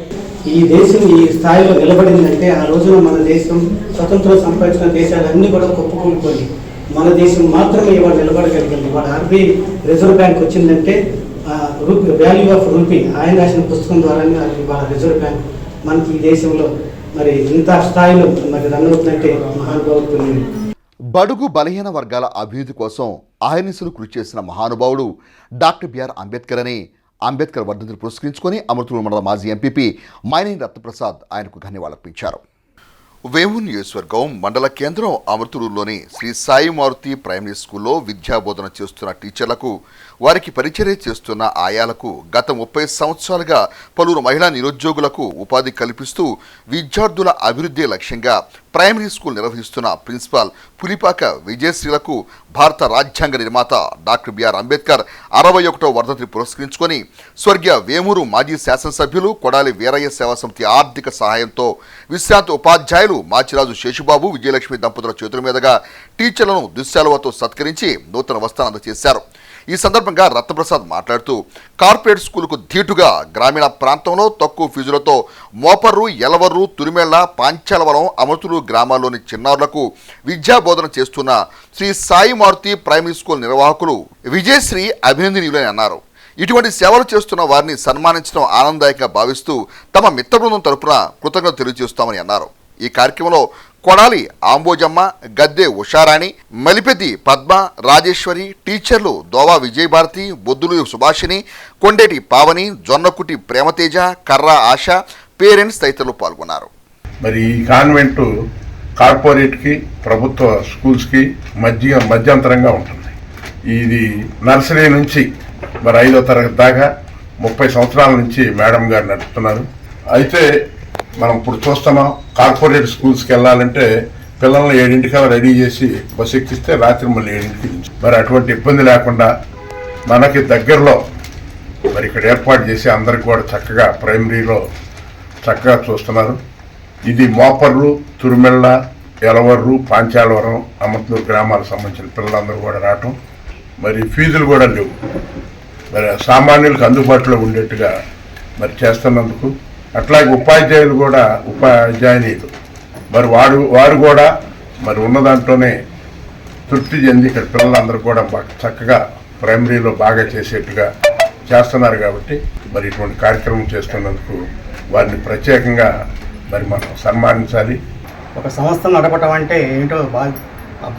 ఈ దేశం ఈ స్థాయిలో నిలబడిందంటే ఆ రోజున మన దేశం స్వతంత్రం సంపాదించిన దేశాలన్నీ కూడా కుప్పకూలిపోయి మన దేశం మాత్రమే ఇవాళ నిలబడగలిగింది. ఇవాళ ఆర్బీఐ రిజర్వ్ బ్యాంక్ వచ్చిందంటే వాల్యూ ఆఫ్ రూపీ ఆయన రాసిన పుస్తకం ద్వారానే ఇవాళ రిజర్వ్ బ్యాంక్ మనకి ఈ దేశంలో మరి ఇంత స్థాయిలో మరి రన్ అవుతుందంటే మహానుభావుడు. బడుగు బలహీన వర్గాల అభివృద్ధి కోసం అహర్నిశలు కృషి చేసిన మహానుభావుడు డాక్టర్ బిఆర్ అంబేద్కర్ అని అంబేద్కర్ వర్ధంతిని పురస్కరించుకొని అమృతూరు మండల మాజీ ఎంపీపీ మైనేని రత్నప్రసాద్ ఆయనకు ధన్యవాదాలర్పించారు. వేమూరు నియోజకవర్గం మండల కేంద్రం అమృతూరులోని శ్రీ సాయి మారుతి ప్రైమరీ స్కూల్లో విద్యాబోధన చేస్తున్న టీచర్లకు, వారికి పరిచర్య చేస్తున్న ఆయాలకు గత 30 సంవత్సరాలుగా పలువురు మహిళా నిరుద్యోగులకు ఉపాధి కల్పిస్తూ విద్యార్థుల అభివృద్ధి లక్ష్యంగా ప్రైమరీ స్కూల్ నిర్వహిస్తున్న ప్రిన్సిపాల్ పులిపాక విజయశ్రీలకు భారత రాజ్యాంగ నిర్మాత డాక్టర్ బిఆర్ అంబేద్కర్ 61వ వర్ధంతిని పురస్కరించుకొని స్వర్గీయ వేమూరు మాజీ శాసనసభ్యులు కొడాలి వీరయ్య సేవా సమితి ఆర్థిక సహాయంతో విశ్రాంత ఉపాధ్యాయులు మాచిరాజు శేషుబాబు విజయలక్ష్మి దంపతుల చేతుల మీదుగా టీచర్లను దుశ్శాలువతో సత్కరించి నూతన వస్త్రాలు అందజేశారు. ఈ సందర్భంగా రత్నప్రసాద్ మాట్లాడుతూ కార్పొరేట్ స్కూలుకు ధీటుగా గ్రామీణ ప్రాంతంలో తక్కువ ఫీజులతో మోపర్రు, ఎలవర్రు, తురిమెళ్ల, పాంచాలవరం, అమృతులు గ్రామాల్లోని చిన్నారులకు విద్యాబోధన చేస్తున్న శ్రీ సాయి మారుతి ప్రైమరీ స్కూల్ నిర్వాహకులు విజయశ్రీ అభినందనీయులని అన్నారు. ఇటువంటి సేవలు చేస్తున్న వారిని సన్మానించడం ఆనందదాయకంగా భావిస్తూ తమ మిత్ర బృందం తరపున కృతజ్ఞతలు తెలియజేస్తామని అన్నారు. ఈ కార్యక్రమంలో కొడాలి ఆంబోజమ్మ, గద్దె ఉషారాణి, మలిపెద్ది పద్మ, రాజేశ్వరి, టీచర్లు దోవా విజయభారతి, బొద్దులు సుభాషిణి, కొండేటి పావని, జొన్నకుటి ప్రేమతేజ, కర్రా ఆశ, పేరెంట్స్ తదితరులు పాల్గొన్నారు. మరి ఈ కాన్వెంట్ కార్పొరేట్కి ప్రభుత్వ స్కూల్స్కి మధ్యంతరంగా ఉంటుంది. ఇది నర్సరీ నుంచి మరి 5వ తరగతి దాకా 30 సంవత్సరాల నుంచి మేడం గారు నడుపుతున్నారు. అయితే మనం ఇప్పుడు చూస్తున్నాం, కార్పొరేట్ స్కూల్స్కి వెళ్ళాలంటే పిల్లల్ని 7ంటికల్లా రెడీ చేసి బస్సు ఎక్కిస్తే రాత్రి మళ్ళీ 7ంటికి నుంచి మరి అటువంటి ఇబ్బంది లేకుండా మనకి దగ్గరలో మరి ఇక్కడ ఏర్పాటు చేసి అందరికి కూడా చక్కగా ప్రైమరీలో చక్కగా చూస్తున్నారు. ఇది మోపర్రు, తురిమెళ్ళ, ఎలవర్రు, పాంచాలవరం, అమృతూరు గ్రామాలకు సంబంధించిన పిల్లలందరూ కూడా రావటం, మరి ఫీజులు కూడా లేవు, మరి సామాన్యులకు అందుబాటులో ఉండేట్టుగా మరి చేస్తున్నందుకు, అట్లాగే ఉపాధ్యాయులు కూడా ఉపాధ్యాయులు మరి వారు కూడా మరి ఉన్న దాంట్లోనే తృప్తి చెంది ఇక్కడ పిల్లలందరూ కూడా చక్కగా ప్రైమరీలో బాగా చేసేట్టుగా చేస్తున్నారు. కాబట్టి మరి ఇటువంటి కార్యక్రమం చేస్తున్నందుకు వారిని ప్రత్యేకంగా మరి మనం సన్మానించాలి. ఒక సంస్థ నడపటం అంటే ఏంటో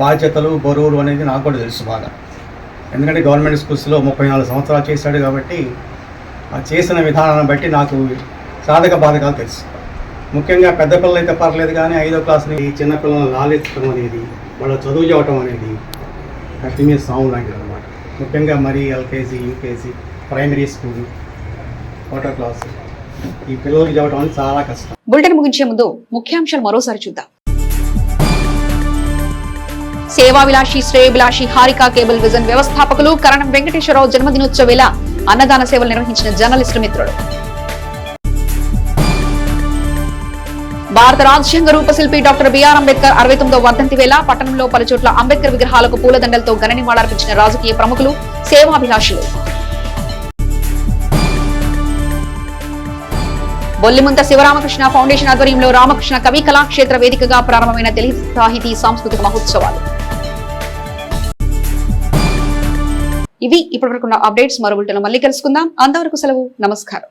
బాధ్యతలు, బరువులు అనేది నాకు కూడా తెలుసు బాగా. ఎందుకంటే గవర్నమెంట్ స్కూల్స్లో 34 సంవత్సరాలు చేశాడు కాబట్టి ఆ చేసిన విధానాన్ని బట్టి నాకు సాధక బాధకాలు తెలుసు. ముఖ్యంగా పెద్ద పిల్లలు అయితే పర్లేదు, కానీ 5వ క్లాస్ నుంచి చిన్నపిల్లలను లాలించడం అనేది, వాళ్ళు చదువు చెప్పడం అనేది కంటిన్యూ సాంగ్ లాంటిది అనమాట. ముఖ్యంగా మరి ఎల్కేజీ, యూకేజీ, ప్రైమరీ స్కూల్, 1వ క్లాస్ ఈ పిల్లలకి చెప్పడం అనేది చాలా కష్టం. బులెటిన్ ముగించే ముందు ముఖ్యాంశాలు మరోసారి చూద్దాం. సేవాభిలాషి శ్రేయభిలాషి హారికా కేబుల్ విజన్ వ్యవస్థాపకులు కరణం వెంకటేశ్వరరావు జన్మదినోత్సవ వేళ అన్నదాన సేవలు నిర్వహించిన జర్నలిస్టు మిత్రుడు. భారత రాజ్యాంగ రూపశిల్పి డాక్టర్ బిఆర్ అంబేద్కర్ 69వ వర్ధంతి వేళ పట్టణంలో పలుచోట్ల అంబేద్కర్ విగ్రహాలకు పూలదండలతో ఘన నివాళులర్పించిన రాజకీయ ప్రముఖులు, సేవాభిలాషులు. బొల్లిముంత శివరామకృష్ణ ఫౌండేషన్ ఆధ్వర్యంలో రామకృష్ణ కవి కళాక్షేత్ర వేదికగా ప్రారంభమైన తెలుగు సాహితీ సాంస్కృతిక మహోత్సవాలు. ఇవి ఇప్పటివరకున్న అప్డేట్స్. మరో బులెటిన్లో మళ్ళీ కలుసుకుందాం. అంతవరకు సెలవు. నమస్కారం.